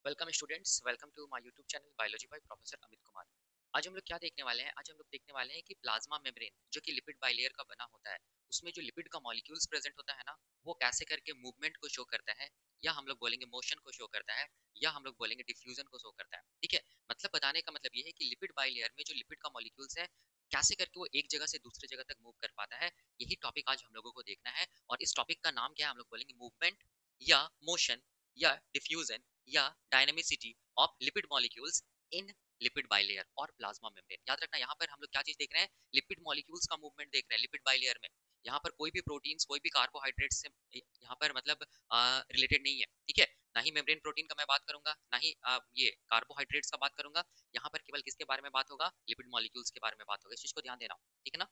Welcome students, welcome to my YouTube channel biology by professor Amit Kumar. आज हम लोग क्या देखने वाले हैं? आज हम लोग देखने वाले हैं कि प्लाज्मा मेम्ब्रेन जो कि लिपिड बाइलेयर का बना होता है, उसमें जो लिपिड का मॉलिक्यूल्स प्रेजेंट होता है ना, वो कैसे करके मूवमेंट को शो करता है, या हम लोग बोलेंगे मोशन को शो करता है, या हम लोग बोलेंगे डिफ्यूजन को शो करता है। ठीक है, मतलब बताने का मतलब ये है कि लिपिड बाइलेयर में जो लिपिड का मॉलिक्यूल्स है, कैसे करके वो एक जगह से दूसरी जगह तक मूव कर पाता है। यही टॉपिक आज हम लोगों को देखना है। और इस टॉपिक का नाम क्या है? हम लोग बोलेंगे मूवमेंट या मोशन या डिफ्यूजन या dynamicity of lipid molecules in lipid bilayer और प्लाज्मा मेम्ब्रेन। याद रखना, यहाँ पर हम लोग क्या चीज देख रहे हैं? लिपिड मॉलिक्यूल्स का मूवमेंट देख रहे हैं लिपिड बाइलेयर में। यहाँ पर कोई भी प्रोटीन्स, कोई भी कार्बोहाइड्रेट से यहाँ पर मतलब रिलेटेड नहीं है। ठीक है, ना ही मेम्ब्रेन प्रोटीन का मैं बात करूंगा, ना ही ये कार्बोहाइड्रेट्स का बात करूंगा। यहाँ पर केवल किसके बारे में बात होगा? लिपिड मॉलिक्यूल्स के बारे में बात होगा। इस चीज को ध्यान देना, ठीक है ना।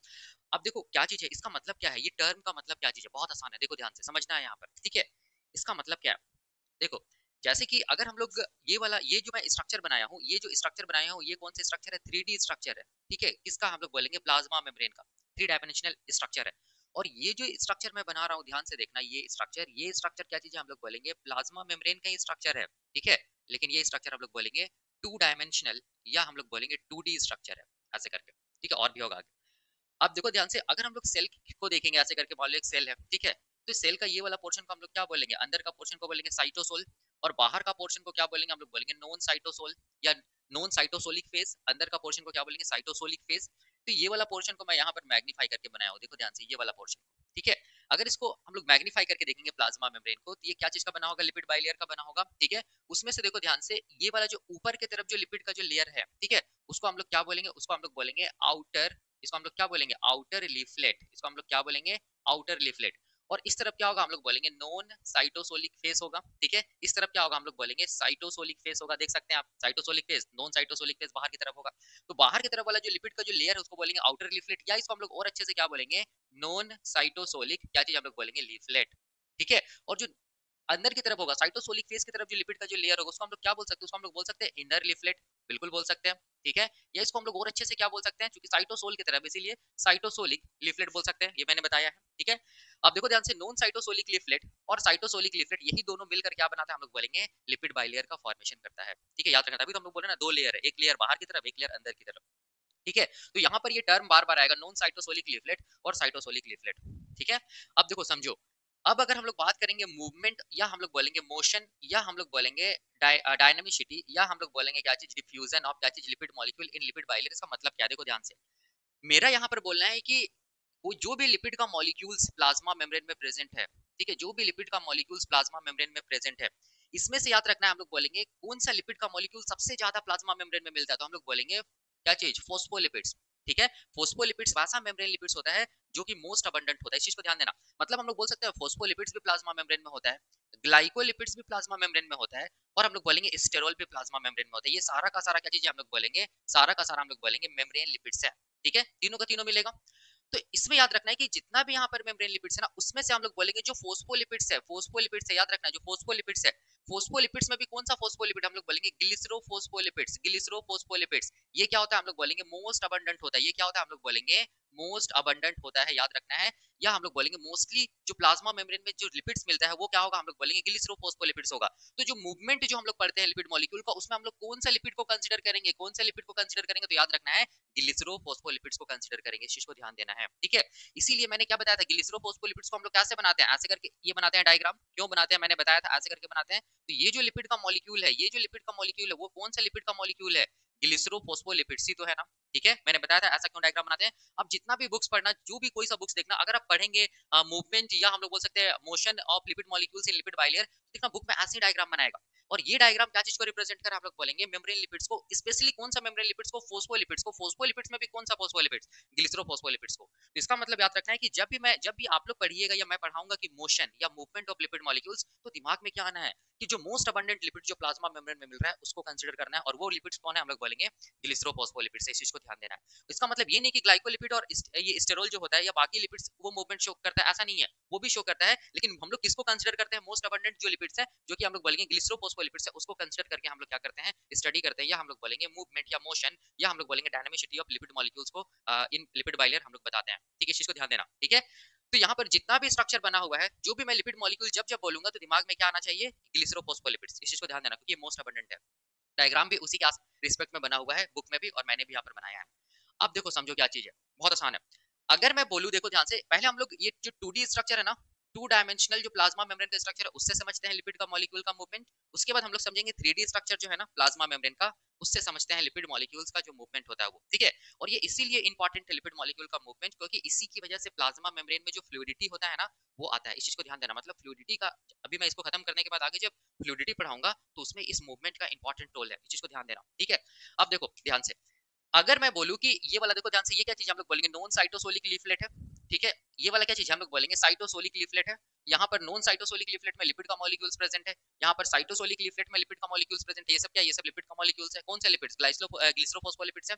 अब देखो क्या चीज है, इसका मतलब क्या है, ये टर्म का मतलब क्या चीज है, बहुत आसान है, देखो ध्यान से समझना है यहाँ पर। ठीक है, इसका मतलब क्या है, देखो जैसे कि अगर हम लोग ये वाला, ये जो मैं स्ट्रक्चर बनाया हूँ, ये जो स्ट्रक्चर बनाया हूँ, ये कौन सा स्ट्रक्चर है? 3D स्ट्रक्चर है। ठीक है, किसका? हम लोग बोलेंगे प्लाज्मा मेम्ब्रेन का। 3 डायमेंशनल स्ट्रक्चर है। और ये जो स्ट्रक्चर मैं बना रहा हूँ, ध्यान से देखना, ये स्ट्रक्चर क्या चीज है? हम लोग बोलेंगे प्लाज्मा मेम्ब्रेन का ही स्ट्रक्चर है। ठीक है, लेकिन ये स्ट्रक्चर हम लोग बोलेंगे 2 डायमेंशनल, या हम लोग बोलेंगे 2D स्ट्रक्चर है, ऐसे करके। ठीक है, और भी होगा आगे। अब देखो ध्यान से, अगर हम लोग सेल को देखेंगे ऐसे करके, मान लो एक सेल है। ठीक है, तो सेल का ये वाला पोर्शन को हम लोग क्या बोलेंगे? अंदर का पोर्शन को बोलेंगे साइटोसोल, और बाहर का पोर्शन को क्या बोलेंगे? हम लोग बोलेंगे नॉन साइटोसोल या नॉन साइटोसोलिक फेज। अंदर का पोर्शन को क्या बोलेंगे? Cytosolic phase. तो ये वाला पोर्शन को मैं यहाँ पर मैग्नीफाई करके बनाया हूँ, देखो ध्यान से, ये वाला पोर्शन। ठीक है, अगर इसको हम लोग मैग्नीफाई करके देखेंगे प्लाज्मा मेम्ब्रेन को, तो ये क्या चीज का बना होगा? लिपिड बाइलेयर का बना होगा। ठीक है, उसमें से देखो ध्यान से, ये वाला जो ऊपर की तरफ जो लिपिड का जो लेयर है, ठीक है, उसको हम लोग क्या बोलेंगे? उसको हम लोग बोलेंगे आउटर, इसको हम लोग क्या बोलेंगे? Outer leaflet. इसको हम लोग क्या बोलेंगे? Outer leaflet. और इस तरफ क्या होगा? हम लोग बोलेंगे नॉन साइटोसोलिक फेस होगा। ठीक है, इस तरफ क्या होगा? हम लोग बोलेंगे साइटोसोलिक फेस होगा। देख सकते हैं आप, cytosolic face, non cytosolic face बाहर की तरफ होगा। तो बाहर की तरफ वाला जो लिपिड का जो लेयर है, उसको बोलेंगे आउटर लीफलेट, या इसको हम लोग और अच्छे से क्या बोलेंगे? नॉन साइटोसोलिक क्या चीज हम लोग बोलेंगे? लीफलेट। ठीक है, और जो अंदर की तरफ होगा, साइटोसोलिक फेस की तरफ जो लिपिड का जो लेयर होगा, उसको हम लोग क्या बोल सकते हैं? उसको हम लोग बोल सकते हैं इनर लिफलेट, बिल्कुल बोल सकते हैं। ठीक है, या इसको हम लोग और अच्छे से क्या बोल सकते हैं, क्योंकि साइटोसोल की तरफ, इसीलिए साइटोसोलिक लिफलेट बोल सकते हैं, ये मैंने बताया है। ठीक है, अब देखो ध्यान से, नॉन साइटोसोलिक लिफलेट और साइटोसोलिक लिफलेट, यही दोनों मिलकर क्या बनाता है? हम लोग बोलेंगे लिपिड बाइलेयर का फॉर्मेशन करता है। ठीक है, याद रखना, तभी तो हम लोग बोले ना, 2 लेयर है, एक लेयर बाहर की तरफ, एक लेयर अंदर की तरफ। ठीक है, तो यहाँ पर ये टर्म बार बार आएगा, नॉन साइटोसोलिक लिफलेट और साइटोसोलिक लिफलेट। ठीक है, अब देखो समझो, अब अगर हम लोग बात करेंगे मूवमेंट, या हम लोग बोलेंगे मोशन, या हम लोग बोलेंगे डायनामिसिटी, या हम लोग बोलेंगे क्या चीज? डिफ्यूजन ऑफ क्या चीज? लिपिड मॉलिक्यूल इन लिपिड बाइलेयर। इसका मतलब क्या? देखो ध्यान से, मेरा यहाँ पर बोलना है कि वो जो भी लिपिड का मॉलिक्यूल्स प्लाज्मा मेम्ब्रेन में प्रेजेंट है, ठीक है, जो भी लिपिड का मॉलिक्यूल्स प्लाज्मा मेम्ब्रेन में प्रेजेंट है, इसमें से याद रखना है, हम लोग बोलेंगे कौन सा लिपिड का मॉलिक्यूल सबसे ज्यादा प्लाज्मा मेम्ब्रेन में मिलता है, तो हम लोग बोलेंगे क्या चीज? फोस्फोलिपिड्स। ठीक है, फोस्फोलिपिड्स वैसा मेम्ब्रेन लिपिड्स होता है जो कि मोस्ट अबंडेंट होता है। इस चीज को ध्यान देना, मतलब हम लोग बोल सकते हैं फोस्फोलिपिड्स भी प्लाज्मा मेम्ब्रेन में होता है, ग्लाइकोलिपिड्स भी प्लाज्मा मेम्ब्रेन में होता है, और हम लोग बोलेंगे स्टेरॉल भी प्लाज्मा मेम्ब्रेन में होता है। ये सारा का सारा क्या चीज है? हम लोग बोलेंगे, सारा का सारा हम लोग बोलेंगे मेम्ब्रेन लिपिड्स है। ठीक है, तीनों का तीनों मिलेगा। तो इसमें याद रखना है कि जितना भी यहाँ पर मेम्ब्रेन लिपिड्स है ना, उसमें से हम लोग बोलेंगे जो फोस्फोलिपिड्स है, फोस्फोलिपिड्स है, याद रखना है, जो फोस्फोलिपिड्स है, फोस्फोलिपिड्स में भी कौन सा फोस्फोलिपिड? हम लोग बोलेंगे ग्लिसरोफोस्फोलिपिड्स। ग्लिसरोफोस्फोलिपिड्स ये क्या होता है? हम लोग बोलेंगे मोस्ट अबंडेंट होता है। ये क्या होता है? हम लोग बोलेंगे मोस्ट अबंडेंट होता है, याद रखना है। या हम लोग बोलेंगे मोस्टली जो प्लाज्मा मेम्ब्रेन में जो लिपिड्स मिलता है, वो क्या होगा? हम लोग बोलेंगे ग्लिसरोफोस्फोलिपिड्स होगा। तो जो मूवमेंट जो हम लोग पढ़ते हैं लिपिड मॉलिक्यूल का, उसमें हम लोग कौन सा लिपिड को कंसीडर करेंगे? कौन सा लिपिड को कंसीडर करेंगे? तो याद रखना है, ग्लिसरोफोस्फोलिपिड्स को कंसीडर करेंगे। इस चीज को ध्यान देना है। ठीक है, इसीलिए मैंने क्या बताया था, ग्लिसरोफोस्फोलिपिड्स को हम लोग कैसे बनाते हैं? ऐसे करके ये बनाते हैं डायग्राम। क्यों बनाते हैं? मैंने बताया था, ऐसे करके बनाते हैं। तो ये जो लिपिड का मॉलिक्यूल है, ये जो लिपिड का मॉलिक्यूल है, वो कौन सा लिपिड का मॉलिक्यूल है? ग्लिसरोफोस्फोलिपिड्स ही तो है ना। ठीक है, मैंने बताया था ऐसा क्यों डायग्राम बनाते हैं। अब जितना भी बुक्स पढ़ना, जो भी कोई सा बुक्स देखना, अगर आप पढ़ेंगे मूवमेंट, या हम लोग बोल सकते हैं motion of lipid molecules in lipid bilayer, देखना बुक में ऐसे डायग्राम बनाएगा। और ये डायग्राम क्या चीज को रिप्रेजेंट कर रहा है? हम लोग बोलेंगे मेम्ब्रेन लिपिड्स को, स्पेशली कौन सा मेम्ब्रेन लिपिड्स को? फोस्फोलिपिड्स को। फोस्फोलिपिड्स में भी कौन सा फोस्फोलिपिड्स? ग्लिसरोफोस्फोलिपिड्स को। तो इसका मतलब याद रखना है कि जब भी आप लोग पढ़िएगा या मैं पढ़ाऊंगा कि मोशन या मूवमेंट ऑफ लिपिड मॉलिक्यूल्स, तो दिमाग में क्या आना है कि जो मोस्ट अबंडेंट लिपिड जो प्लाज्मा मेम्ब्रेन में मिल रहा है, उसको कंसीडर करना है। और वो लिपिड्स कौन है? हम लोग बोलेंगे ग्लिसरोफोस्फोलिपिड्स। इस चीज को ध्यान देना है। इसका मतलब ये नहीं कि ग्लाइकोलिपिड और ये स्टेरॉल जो होता है या बाकी लिपिड्स वो मूवमेंट शो करता है, ऐसा नहीं है, वो भी शो करता है। लेकिन हम लोग किसको कंसीडर करते हैं? मोस्ट अबंडेंट जो लिपिड्स है, जो कि हम लोग बोलेंगे ग्लिसरोफोस्फोलिपिड्स है, उसको कंसीडर करके हम लोग क्या करते हैं? स्टडी करते हैं, या हम लोग बोलेंगे मूवमेंट या मोशन, या हम लोग बोलेंगे डायनामिसिटी ऑफ लिपिड मॉलिक्यूल्स को इन लिपिड बाइलेयर हम लोग बताते हैं। ठीक है, इस चीज को ध्यान देना। ठीक है, तो यहाँ पर जितना भी स्ट्रक्चर बना हुआ है, जो भी मैं लिपिड मॉलिक्यूल जब जब बोलूंगा तो दिमाग में क्या आना चाहिए, ग्लिसरोफॉस्फोलिपिड्स। इस चीज को ध्यान देना क्योंकि ये मोस्ट अबंडेंट है। डायग्राम भी उसी के रिस्पेक्ट में बना हुआ है बुक में भी, और मैंने भी यहाँ पर बनाया है। अब देखो समझो क्या चीज है, बहुत आसान है। अगर मैं बोलूं, देखो ध्यान से, पहले हम लोग ये जो 2D स्ट्रक्चर है ना, 2 डायमेंशनल जो प्लाज्मा मेम्ब्रेन का स्ट्रक्चर है उससे समझते हैं लिपिड का मॉलिक्यूल का मूवमेंट। उसके बाद हम लोग समझेंगे 3D स्ट्रक्चर जो है ना प्लाज्मा मेम्ब्रेन का, उससे समझते हैं लिपिड मॉलिक्यूल्स का जो मूवमेंट होता है वो, ठीक है। और ये इसीलिए इंपॉर्टेंट है लिपिड मॉलिक्यूल का मूवमेंट, क्योंकि इसी की वजह से प्लाज्मा मेम्ब्रेन में जो फ्लूइडिटी होता है ना वो आता है। इस चीज को ध्यान देना, मतलब फ्लूइडिटी का, अभी मैं इसको खत्म करने के बाद आगे जब फ्लूइडिटी पढ़ाऊंगा तो उसमें इस मूवमेंट का इंपॉर्टेंट रोल है। इस चीज को ध्यान देना, ठीक है। अब देखो ध्यान से, अगर मैं बोलूं कि ये वाला, देखो ध्यान से, ये क्या चीज हम लोग बोलेंगे, नॉन साइटोसोलिक लीफलेट है, ठीक है। ये वाला क्या चीज हम लोग बोलेंगे, साइटोसोलिक लीफलेट है। यहाँ पर नॉन साइटोसोलिक लीफलेट में लिपिड का मॉलिक्यूल्स प्रेजेंट है, यहाँ पर साइटोसोलिक लीफलेट में लिपिड का मॉलिक्यूल्स प्रेजेंट है। ये सब क्या, ये सब लिपिड का मॉलिक्यूल्स है। कौन से लिपिड्स, ग्लिसरोफॉस्फोलिपिड्स है।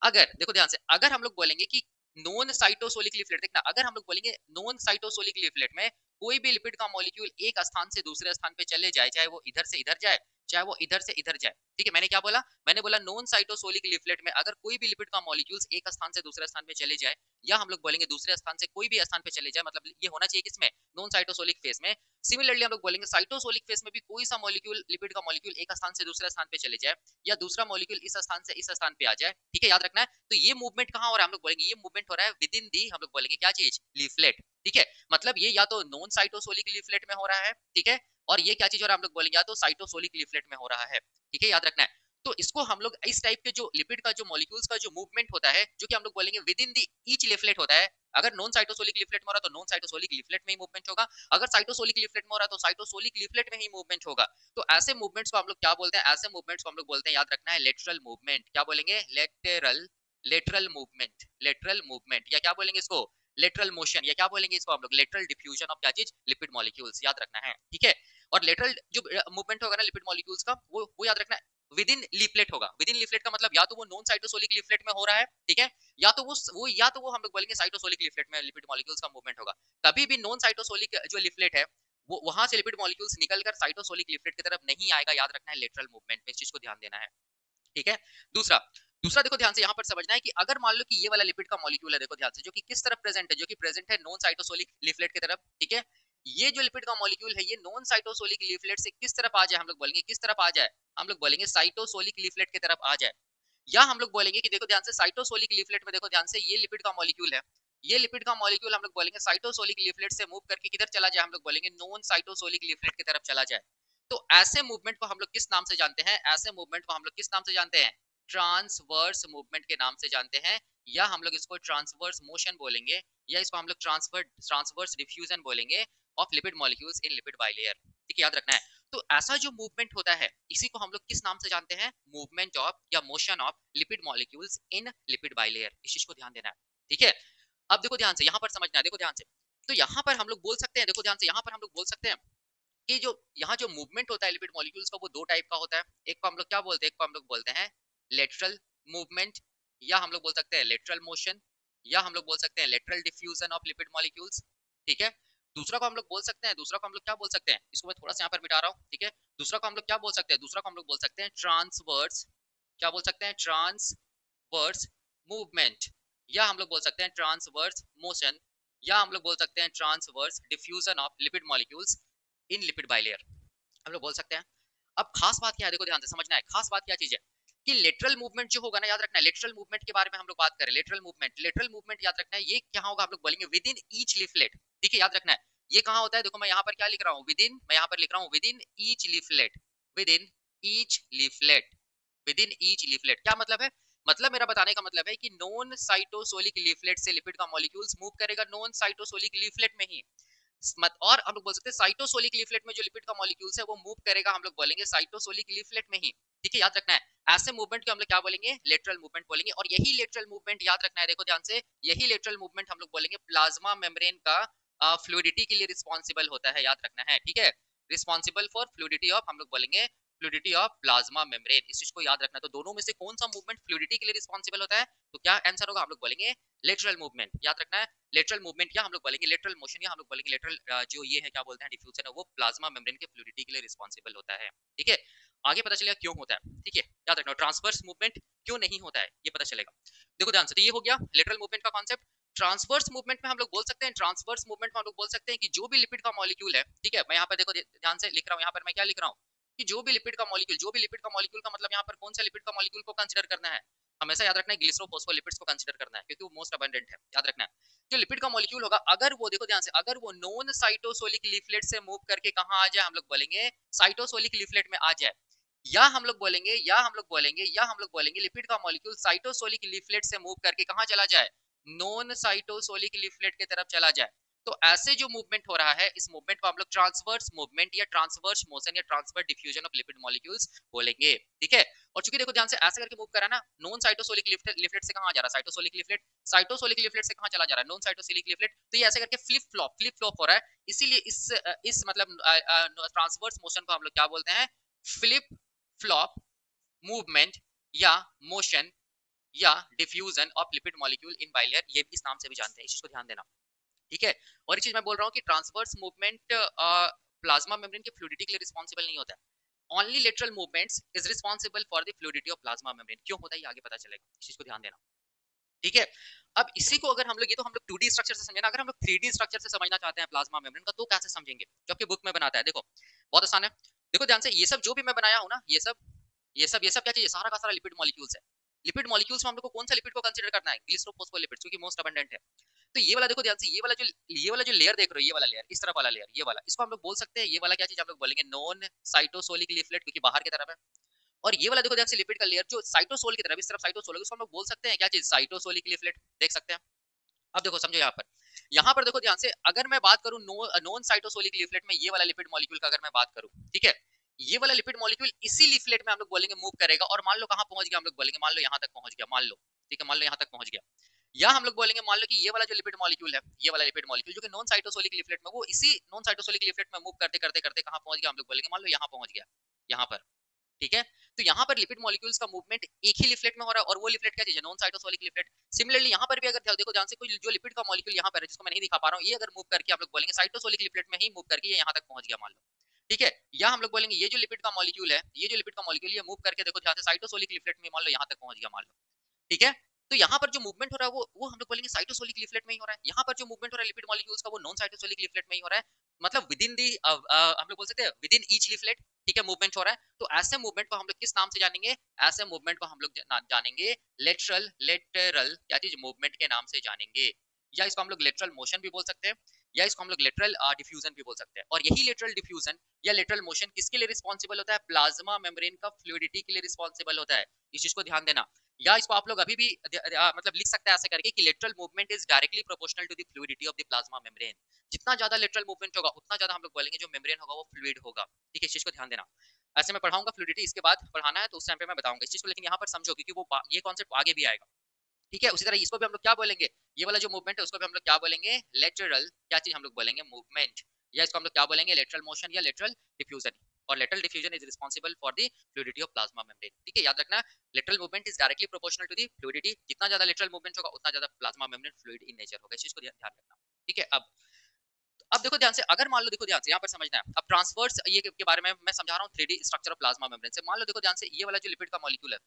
अगर देखो ध्यान से, अगर हम लोग बोलेंगे कि नॉन साइटोसोलिक लीफलेट, देखना, अगर हम लोग बोलेंगे नॉन साइटोसोलिक लीफलेट में कोई भी लिपिड का मॉलिक्यूल एक स्थान से दूसरे स्थान पे चले जाए, चाहे वो इधर से इधर जाए, चाहे वो इधर से इधर जाए, ठीक है। मैंने क्या बोला, मैंने बोला नॉन साइटोसोलिक लीफलेट में अगर कोई भी लिपिड का मॉलिक्यूल्स एक स्थान से दूसरे स्थान पे चले जाए, या हम लोग बोलेंगे दूसरे स्थान से कोई भी स्थान पे चले जाए, मतलब ये होना चाहिए किसमें, नॉन साइटोसोलिक फेज में। सिमिलरली हम लोग बोलेंगे साइटोसोलिक फेज में भी कोई सा मॉलिक्यूल, लिपिड का मॉलिक्यूल एक स्थान से दूसरे स्थान पे चले जाए, या दूसरा मॉलिक्यूल इस स्थान से इस स्थान पे आ जाए, ठीक है, याद रखना है। तो ये मूवमेंट कहाँ हो रहा है, हम लोग बोलेंगे ये मूवमेंट हो रहा है विद इन दी, हम लोग बोलेंगे क्या चीज, लीफलेट, ठीक है। मतलब ये या तो नॉन साइटोसोलिक लीफलेट में हो रहा है, ठीक है, और ये क्या चीज हो रहा है, हम लोग बोलेंगे या तो साइटोसोलिक लीफलेट में हो रहा है, ठीक है, याद रखना है। तो इसको हम लोग इस टाइप के जो लिपिड का जो मॉलिक्यूल्स का जो मूवमेंट होता है, जो कि हम लोग बोलेंगे with in the each leaflet होता है। अगर नॉन साइटोसोलिक लीफलेट में हो रहा है तो नॉन साइटोसोलिक लीफलेट में ही मूवमेंट होगा, अगर साइटोसोलिक लीफलेट में हो रहा है तो साइटोसोलिक लीफलेट में ही मूवमेंट होगा। तो ऐसे मूवमेंट्स को हम लोग क्या बोलते हैं, ऐसे मूवमेंट्स को हम लोग बोलते हैं, याद रखना है, लेटरल मूवमेंट। क्या बोलेंगे, lateral, lateral movement, lateral movement, या क्या बोलेंगे इसको, लेटरल मोशन, या क्या बोलेंगे इसको हम लोग, लेटरल डिफ्यूजन ऑफ क्या चीज, लिपिड मॉलिक्यूल्स, याद रखना है, ठीक है। और लेटरल जो मूवमेंट होगा ना लिपिड मॉलिक्यूल्स का, वो याद रखना है विद इन लीफलेट होगा। विद इन लीफलेट का मतलब या तो वो नॉन साइटोसोलिक लीफलेट में हो रहा है, ठीक है, या तो वो हम लोग बोलेंगे साइटोसोलिक लीफलेट में लिपिड मॉलिक्यूल्स का मूवमेंट होगा। कभी भी नॉन साइटोसोलिक जो लीफलेट है वो वहां से लिपिड मॉलिक्यूल्स निकलकर साइटोसोलिक लीफलेट की तरफ नहीं आएगा, याद रखना है, लेटरल मूवमेंट में, इस चीज को ध्यान देना है, ठीक है। दूसरा दूसरा देखो ध्यान से, यहाँ पर समझना है कि अगर मान लो कि ये वाला लिपिड का मॉलिक्यूल है, देखो ध्यान से, जो कि किस तरफ प्रेजेंट है, जो कि प्रेजेंट है नॉन साइटोसोलिक लीफलेट की तरफ, ठीक है। ये जो लिपिड का मॉलिक्यूल है ये नॉन साइटोसोलिक लीफलेट से किस तरफ आ जाए, हम लोग बोलेंगे किस तरफ आ जाए, हम लोग बोलेंगे साइटोसोलिक लीफलेट की तरफ आ जाए। या हम लोग बोलेंगे कि देखो ध्यान से, साइटोसोलिक लीफलेट में देखो ध्यान से, ये लिपिड का मॉलिक्यूल है, ये लिपिड का मॉलिक्यूल हम लोग बोलेंगे साइटोसोलिक लीफलेट से मूव करके किधर चला जाए, हम लोग बोलेंगे नॉन साइटोसोलिक लीफलेट की तरफ चला जाए। तो ऐसे मूवमेंट को हम लोग किस नाम से जानते हैं, ऐसे मूवमेंट को हम लोग किस नाम से जानते हैं, ट्रांसवर्स मूवमेंट के नाम से जानते हैं, या हम लोग इसको ट्रांसवर्स मोशन बोलेंगे, या इसको हम लोग ट्रांसवर्स डिफ्यूजन बोलेंगे of lipid molecules in lipid bilayer, ठीक है, याद रखना है। तो ऐसा जो मूवमेंट होता है इसी को हम लोग किस नाम से जानते हैं, मूवमेंट ऑफ या motion of lipid molecules in lipid bilayer, इस चीज को ध्यान देना है, ठीक है। अब देखो ध्यान से, यहाँ पर समझना है, देखो ध्यान से, तो यहाँ पर हम लोग बोल सकते हैं, देखो ध्यान से, यहाँ पर हम लोग बोल सकते हैं कि जो यहाँ जो मूवमेंट होता है लिपिड मॉलिक्यूल्स का वो दो टाइप का होता है। एक को हम लोग क्या बोलते हैं, एक को हम लोग बोलते हैं लेटरल मूवमेंट, या हम लोग बोल सकते हैं लेटरल मोशन, या हम लोग बोल सकते हैं lateral diffusion of lipid molecules, ठीक है। दूसरा को हम लोग बोल सकते हैं, दूसरा को हम लोग क्या बोल सकते हैं, इसको मैं थोड़ा सा यहाँ पर मिटा रहा हूँ, ठीक है। दूसरा को हम लोग क्या बोल सकते हैं, दूसरा को हम लोग बोल सकते हैं ट्रांसवर्स, क्या बोल सकते हैं, ट्रांसवर्स मूवमेंट, या हम लोग बोल सकते हैं ट्रांसवर्स मोशन, या हम लोग बोल सकते हैं transverse diffusion of lipid molecules in lipid bilayer, हम लोग बोल सकते हैं। अब खास बात क्या है, देखो ध्यान से समझना है, खास बात क्या चीज है कि लेटरल मूवमेंट जो होगा ना, याद रखना है, लेटरल मूवमेंट के बारे में हम लोग बात करें, लेटरल मूवमेंट, लेटरल मूवमेंट याद रखना है, ये क्या होगा, हम लोग बोलेंगे विद इन ईच लीफलेट, ठीक है, याद रखना है। ये कहाँ होता है, देखो मैं यहाँ पर क्या लिख रहा हूँ, विद इन, मैं यहाँ पर लिख रहा हूँ with in each leaflet, with in each leaflet, with in each leaflet, क्या मतलब है, मतलब मेरा बताने का मतलब है कि नॉन साइटोसोलिक लीफलेट से लिपिड का मॉलिक्यूल्स मूव करेगा नॉन साइटोसोलिक लीफलेट में ही, और हम लोग बोल सकते हैं साइटोसोलिक लीफलेट में जो लिपिड का मॉलिक्यूल्स है वो मूव करेगा, हम लोग बोलेंगे साइटोसोलिक लीफलेट में ही, ठीक है, याद रखना है। ऐसे मूवमेंट को हम लोग क्या बोलेंगे, लेटरल मूवमेंट बोलेंगे। और यही लेटरल मूवमेंट याद रखना है, देखो ध्यान से, यही लेटरल मूवमेंट हम लोग बोलेंगे प्लाज्मा मेम्ब्रेन का फ्लूइडिटी के लिए रिस्पॉन्सिबल होता है, याद रखना है, ठीक है, रिस्पॉन्सिबल फॉर फ्लूइडिटी ऑफ, हम लोग बोलेंगे फ्लूइडिटी ऑफ प्लाज्मा मेम्ब्रेन, इस चीज को याद रखना। तो दोनों में से कौन सा मूवमेंट फ्लूइडिटी के लिए रिस्पॉन्सिबल होता है, तो क्या आंसर होगा, हम लोग बोलेंगे लेटरल मूवमेंट, याद रखना है, लेटरल मूवमेंट, या हम लोग बोलेंगे लेटरल मोशन, या हम लोग बोलेंगे लेटरल जो ये है क्या बोलते हैं डिफ्यूजन है, वो प्लाज्मा मेम्ब्रेन के फ्लूइडिटी के लिए रिस्पॉन्सिबल होता है, ठीक है। आगे पता चलेगा क्यों होता है, ठीक है, याद रखना। ट्रांसवर्स मूवमेंट क्यों नहीं होता है ये पता चलेगा। देखो ध्यान से, तो ये हो गया लेटरल मूवमेंट का कॉन्सेप्ट। ट्रांसवर्स मूवमेंट में हम लोग बोल सकते हैं, ट्रांसवर्स मूवमेंट में हम लोग बोल सकते हैं कि जो भी लिपिड का मॉलिक्यूल है, ठीक है, मैं यहाँ पर देखो ध्यान से लिख रहा हूँ, यहाँ पर मैं क्या लिख रहा हूँ कि जो भी लिपिड का मॉलिक्यूल, जो भी लिपिड का मॉलिक्यूल का मतलब यहाँ पर कौन सा लिपिड का मॉलिक्यूल को कंसीडर करना है, हमेशा याद रखना है ग्लिसरोफॉस्फोलिपिड्स को कंसीडर करना है, क्योंकि वो मोस्ट अबंडेंट है, याद रखना है। जो लिपिड का मॉलिक्यूल होगा, अगर वो देखो ध्यान से, अगर वो नॉन साइटोसोलिक लीफलेट से मूव करके कहाँ आ जाए, हम लोग बोलेंगे साइटोसोलिक लीफलेट में आ जाए, या हम लोग बोलेंगे, लिपिड का मॉलिक्यूल साइटोसोलिक लीफलेट से मूव करके कहाँ चला जाए, नॉन साइटोसोलिक लीफलेट की तरफ चला जाए। तो ऐसे जो मूवमेंट हो रहा है, इस मूवमेंट को हम लोग ट्रांसवर्स मूवमेंट या ट्रांसवर्स मोशन या transverse diffusion of lipid molecules बोलेंगे, ठीक है। और चूंकि देखो ध्यान से ऐसे करके मूव करा ना, नॉन साइटोसोलिक लिफलेट से कहां जा रहा है, साइटोसोलिक लिफलेट से कहां चला जा रहा है, नॉन साइटोसोलिक लिफलेट। तो ये ऐसे करके फ्लिप फ्लॉप हो रहा है, इसीलिए इस मतलब ट्रांसवर्स मोशन को हम लोग क्या बोलते हैं, फ्लिप फ्लॉप मूवमेंट या मोशन या diffusion of lipid molecule in bilayer, ये भी इस नाम से भी जानते हैं, इस चीज को ध्यान देना, ठीक है। और एक चीज मैं बोल रहा हूँ कि ट्रांसवर्स मूवमेंट प्लाज्मा मेम्ब्रेन की फ्लूइडिटी के लिए रिस्पॉन्सिबल नहीं होता है, only lateral movements is responsible for the fluidity of plasma membrane. क्यों होता है ये आगे पता चलेगा, इस चीज को ध्यान देना, ठीक है। अब इसी को अगर हम लोग, ये तो हम लोग 2D स्ट्रक्चर से समझे ना, अगर हम लोग 3D स्ट्रक्चर से समझना चाहते हैं प्लाज्मा मेम्ब्रेन का, तो कैसे समझेंगे, जो आपकी बुक में बनाता है, देखो बहुत आसान है। देखो ध्यान से, ये सब जो भी मैं बनाया हूँ ना, ये सब क्या चीज है, सारा का सारा लिपिड मॉलिक्यूल्स है। लिपिड मॉलिक्यूल्स में हम लोग को कौन सा लिपिड को कंसीडर करना है, ग्लिसरोफॉस्फोलिपिड्स, क्योंकि मोस्ट अबंडेंट है। तो ये वाला देखो ध्यान से, ये वाला जो लेयर देख रहे हो, ये वाला लेयर, इस तरफ वाला लेयर, ये वाला, इसको हम लोग बोल सकते हैं, ये वाला क्या चीज हम लोग बोलेंगे, नॉन साइटोसोलिक लीफलेट, क्योंकि बाहर की तरफ है। और ये वाला देखो ध्यान से, लिपिड का लेयर जो साइटोसोल की तरफ, इस तरफ साइटोसोल है, उसको हम लोग बोल सकते हैं क्या चीज, साइटोसोलिक लीफलेट, देख सकते हैं। अब देखो समझो, यहाँ पर देखो ध्यान से, अगर मैं बात करूं नॉन साइटोसोलिक लीफलेट में, ये वाला लिपिड मॉलिक्यूल का अगर मैं बात करूं, ठीक है, ये वाला लिपिड मॉलिक्यूल इसी लीफलेट में हम लोग बोलेंगे मूव करेगा, और मान लो कहां पहुंच गया, हम लोग बोलेंगे मान लो यहाँ तक पहुंच गया, मान लो, ठीक है, मान लो यहाँ तक पहुंच गया। या हम लोग बोलेंगे, मान लो कि ये वाला जो लिपिड मॉलिक्यूल है, ये वाला लिपिड मॉलिक्यूल जो कि नॉन साइटोसोलिक लीफलेट में, वो इसी नॉन साइटोसोलिक लीफलेट में मूव करते करते करते कहां पहुंच गया, हम लोग बोलेंगे मान लो यहाँ पहुंच गया, यहाँ पर, ठीक है। तो यहाँ पर लिपिड मॉलिक्यूल्स का मूवमेंट एक ही लिफलेट में हो रहा है, और वो लिफलेट क्या चीज है, नॉन साइटोसोलिक लिफलेट। सिमिलरली यहाँ पर भी अगर देखो ध्यान से, कोई जो लिपिड का मॉलिक्यूल यहाँ पर है, जिसको मैं नहीं दिखा पा रहा हूँ, ये अगर मूव करके हम लोग बोलेंगे साइटोसोलिक लिफलेट में ही मूव करके ये यहाँ तक पहुंच गया, मान लो, ठीक है। या हम लोग बोलेंगे ये जो लिपिड का मॉलिक्यूल है, ये मूव करके देखो ध्यान से साइटोसोलिक लिफलेट में मान लो यहाँ तक पहुंच गया, मान लो, ठीक है। तो यहाँ पर जो मूवमेंट हो रहा है वो हम लोग बोलेंगे साइटोसोलिक लीफलेट में ही हो रहा है। यहाँ पर जो मूवमेंट हो रहा है लिपिड मॉलिक्यूल्स का, वो नॉन साइटोसोलिक लीफलेट में ही हो रहा है, मतलब विदिन दी हम लोग बोल सकते हैं विदिन ईच लीफलेट, ठीक है, मूवमेंट हो रहा है। तो ऐसे मूवमेंट को हम लोग किस नाम से जानेंगे, ऐसे मूवमेंट को हम लोग जानेंगे लेटरल क्या चीज, मूवमेंट के नाम से जानेंगे, या इसको हम लोग लेटरल मोशन भी बोल सकते हैं, या इसको हम लोग लेटरल डिफ्यूजन भी बोल सकते हैं। और यही लेटरल डिफ्यूजन या लेटरल मोशन किसके लिए रिस्पॉन्सिबल होता है, प्लाज्मा मेम्ब्रेन का फ्लूइडिटी के लिए रिस्पॉन्सिबल होता है, इस चीज को ध्यान देना। या इसको आप लोग अभी भी मतलब लिख सकते हैं ऐसे करके कि lateral movement is directly proportional to the fluidity of the plasma membrane. जितना ज्यादा लेटरल मूवमेंट होगा, उतना ज्यादा हम लोग बोलेंगे जो मेम्ब्रेन होगा वो फ्लूइड होगा, ठीक है, इस चीज को ध्यान देना। ऐसे मैं पढ़ाऊंगा फ्लूइडिटी, इसके बाद पढ़ाना है तो उस टाइम पे मैं बताऊंगा इस चीज को, लेकिन यहाँ पर समझो क्योंकि वो ये कॉन्सेप्ट आगे भी आएगा, ठीक है। उसी तरह इसको भी हम लोग क्या बोलेंगे, ये वाला जो मूवमेंट है उसको भी हम लोग क्या बोलेंगे, लेटरल क्या चीज हम लोग बोलेंगे, मूवमेंट, या इसको हम लोग क्या बोलेंगे, लेटरल मोशन या लेटरल डिफ्यूजन। और lateral diffusion is responsible for the fluidity of plasma membrane, ठीक है, याद रखना। Lateral movement is directly proportional to the fluidity, जितना ज्यादा लेटरल मूवमेंट होगा उतना ज्यादा plasma membrane fluid in nature होगा, इस चीज को ध्यान रखना, ठीक है। अब देखो ध्यान से, अगर मान लो, देखो ध्यान से यहाँ पर समझना है, अब ट्रांसवर्स ये के बारे में मैं समझा रहा हूँ 3D structure of plasma membrane से। मान लो देखो ध्यान से, ये वाला जो लिपिड का मॉलिक्यूल है,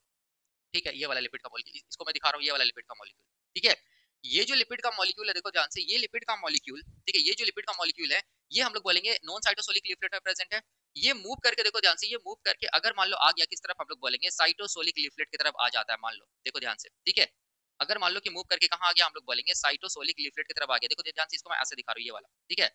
ठीक है, ये वाला लिपिड का मॉलिक्यूल, इसको मैं दिखा रहा हूँ, ये वाला लिपिड का मॉलिक्यूल, ठीक है। ये जो लिपिड का मॉलिक्यूल है, देखो ध्यान से, ये लिपिड का मॉलिक्यूल, ठीक है, ये जो लिपिड का मॉलिक्यूल है, ये हम लोग बोलेंगे नॉन साइटोसोलिक लीफलेट में प्रेजेंट है। ये मूव करके देखो ध्यान से, ये मूव करके अगर मान लो आ गया किस तरफ, हम लोग बोलेंगे साइटोसोलिक लीफलेट की तरफ आ जाता है, मान लो, देखो ध्यान से, ठीक है। अगर मान लो कि मूव करके कहाँ आ गया, हम लोग बोलेंगे साइटोसोलिक लीफलेट की तरफ आ गया, देखो ध्यान से, इसको मैं ऐसे दिखा रहा हूँ, ये वाला, ठीक है।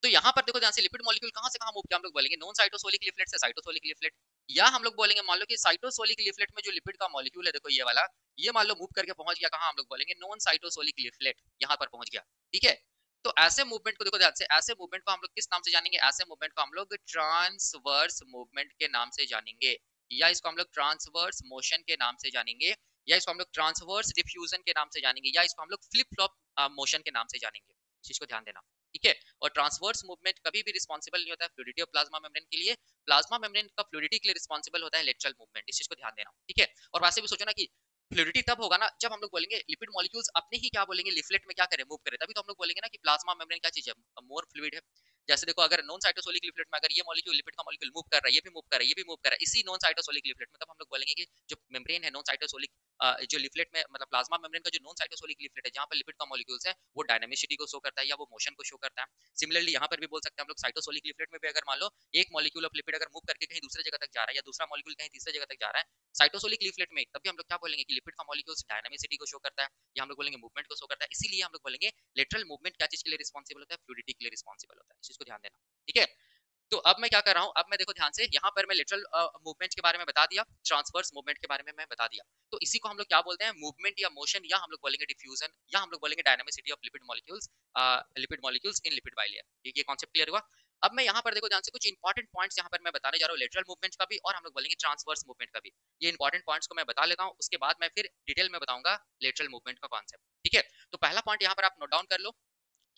तो यहाँ पर देखो ध्यान से, लिपिड मॉलिक्यूल कहाँ से कहाँ मूव किया, हम लोग बोलेंगे नॉन साइटोसोलिक लीफलेट से साइटोसोलिक लीफलेट। या हम लोग बोलेंगे मान लो कि साइटोसोलिक लीफलेट में जो लिपिड का मॉलिक्यूल है, देखो ये वाला, ये मान लो मूव करके पहुंच गया कहाँ, हम लोग बोलेंगे नॉन साइटोसोलिक लीफलेट, यहाँ पर पहुंच गया, ठीक है। तो ऐसे मूवमेंट को देखो ध्यान से, ऐसे मूवमेंट को हम लोग किस नाम से जानेंगे, ऐसे मूवमेंट को हम लोग ट्रांसवर्स मूवमेंट के नाम से जानेंगे, या इसको हम लोग ट्रांसवर्स मोशन के नाम से जानेंगे, या इसको हम लोग ट्रांसवर्स डिफ्यूजन के नाम से जानेंगे, या इसको हम लोग फ्लिप फ्लॉप मोशन के नाम से जानेंगे, इस चीज को ध्यान देना, ठीक है। और ट्रांसवर्स मूवमेंट कभी भी रिस्पॉन्सिबल नहीं होता है फ्लूइडिटी ऑफ प्लाज्मा मेम्ब्रेन के लिए, प्लाज्मा मेम्ब्रेन का फ्लूइडिटी के लिए रिस्पॉन्सिबल होता है लेटरल मूवमेंट, इस चीज को ध्यान देना, ठीक है। और वैसे भी सोचो ना कि फ्लूइडिटी तब होगा ना जब हम लोग बोलेंगे लिपिड मॉलिक्यूल्स अपने ही क्या बोलेंगे, लिफलेट में क्या करे, मूव करे, तभी तो हम लोग बोलेंगे ना कि प्लाज्मा मेम्ब्रेन क्या चीज है, मोर फ्लूइड है। जैसे देखो, अगर नॉन साइटोसोलिक लिफलेट में अगर ये मॉलिक्यूल, लिपिड का मॉलिक्यूल मूव कर रहा है, ये भी मूव कर रहा है, ये भी मूव कर रहा है, इसी नॉन साइटोसोलिक लिफलेट में, तब हम लोग बोलेंगे कि जो मेम्ब्रेन है नॉन साइटोसोलिक जो लिफलेट में मतलब प्लाज्मा मेम्ब्रेन का जो नॉन साइटोसोलिक लिफलेट है जहाँ पर लिपिड का मॉलिक्यूल्स है वो डायनामिसिटी को शो करता है या वो मोशन को शो करता है। सिमिलरली यहाँ पर भी बोल सकते हैं हम लोग साइटोसोलिक लिफलेट में भी अगर मान लो एक मॉलिक्यूल ऑफ लिपिड अगर मूव करके कहीं दूसरे जगह तक जा रहा है या दूसरा मॉलिक्यूल कहीं तीसरे जगह तक जा रहा है साइटोसोलिक लिफलेट में, तभी हम लोग क्या बोलेंगे कि लिपिड का मॉलिक्यूल्स डायनामिसिटी को शो करता है या हम लोग बोलेंगे मूवमेंट को शो करता है। इसीलिए हम लोग बोलेंगे लेटरल मूवमेंट क्या चीज के लिए रिस्पॉन्सिबल होता है, फ्लूइडिटी के लिए रिस्पॉन्सिबल होता है। इस चीज को ध्यान देना, ठीक है। तो अब मैं क्या कर रहा हूँ, अब मैं देखो ध्यान से यहाँ पर मैं लेटरल मूवमेंट के बारे में बता दिया, ट्रांसवर्स मूवमेंट के बारे में मैं बता दिया। तो इसी को हम लोग क्या बोलते हैं, मूवमेंट या मोशन, या हम लोग बोलेंगे डिफ्यूजन, या हम लोग बोलेंगे dynamicity of lipid molecules in lipid bilayer. ये कॉन्सेप्ट क्लियर हुआ। अब मैं यहाँ पर देखो ध्यान से कुछ इंपॉर्टेंट पॉइंट्स यहाँ पर मैं बताने जा रहा हूँ लेटरल मूवमेंट का भी और हम लोग बोलेंगे ट्रांसवर्स मूवमेंट का भी। ये इंपॉर्टेंट पॉइंट्स को मैं बता लेता हूँ, उसके बाद मैं फिर डिटेल में बताऊंगा लेटरल मूवमेंट का कॉन्सेप्ट, ठीक है। तो पहला पॉइंट यहाँ पर आप नोट डाउन कर लो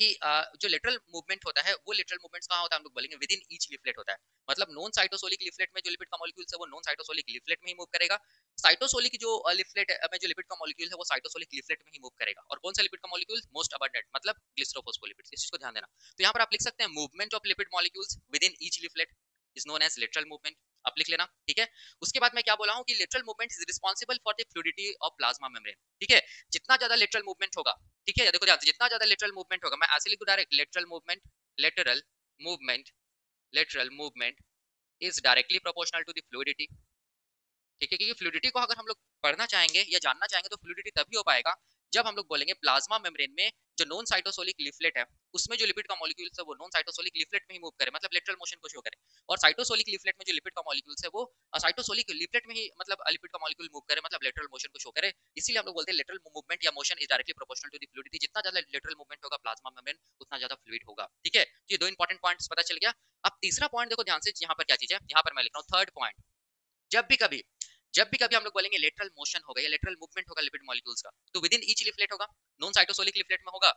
कि जो लेटरल मूवमेंट होता है वो लेटरल मूवमेंट्स कहाँ होता है, हम लोग बोलेंगे विद इन ईच लिफलेट होता है। मतलब नॉन साइटोसोलिक लिफलेट में जो लिपिड का मॉलिक्यूल्स है वो नॉन साइटोसोलिक लिफलेट में ही मूव करेगा। साइटोसोलिक जो लिफलेट में जो लिपिड का मॉलिक्यूल है वो साइटोसोलिक लिफलेट में ही मूव करेगा। और कौन सा लिपिड का मॉलिक्यूल, मोस्ट अबंडेंट मतलब ग्लिसरोफोस्फोलिपिड्स, इस चीज को ध्यान देना। तो यहाँ पर आप लिख सकते हैं movement of lipid molecules within each leaflet is known as lateral movement, आप लिख लेना, ठीक है। उसके बाद मैं क्या बोला हूँ कि lateral movement is responsible for the fluidity of plasma membrane, ठीक है। जितना ज्यादा लेटरल मूवमेंट होगा, ठीक है, देखो ध्यान से, जितना ज्यादा लेटरल मूवमेंट होगा, मैं ऐसे लिख दूं direct, lateral movement, lateral movement, lateral movement is directly proportional to the fluidity, ठीक है। क्योंकि फ्लूइडिटी को अगर हम लोग पढ़ना चाहेंगे या जानना चाहेंगे तो फ्लूइडिटी तभी हो पाएगा जब हम लोग बोलेंगे प्लाज्मा मेम्ब्रेन में जो नॉन साइटोसोलिक लिफलेट है उसमें जो लिपिड का मॉलिक्यूल्स है वो नॉन साइटोसोलिक लिफलेट में ही मूव करे, मतलब लेटरल मोशन को शो करे। और साइटोसोलिक लिफलेट में जो लिपिड का मॉलिक्यूल्स है वो साइटोसोलिक लिफलेट में ही मतलब लिपिड का मॉलिक्यूल मूव करे, मतलब लेटरल मोशन को शो करे। इसीलिए हम लोग बोलते हैं लेटरल मूवमेंट या motion is directly proportional to the fluidity. जितना ज्यादा लेटरल मूवमेंट होगा प्लाज्मा मेम्ब्रेन उतना ज्यादा फ्लूइड होगा, ठीक है। ये दो इंपॉर्टेंट पॉइंट्स पता चल गया। अब तीसरा पॉइंट देखो ध्यान से, यहाँ पर क्या चीज है, यहाँ पर मैं लिख रहा हूँ थर्ड पॉइंट। जब भी कभी हम लोग बोलेंगे लेटरल मोशन होगा या लेटरल मूवमेंट होगा लिपिड मॉलिक्यूल्स का, तो विद इन ईच लिफलेट होगा, नॉन साइटोसोलिक लिफलेट में होगा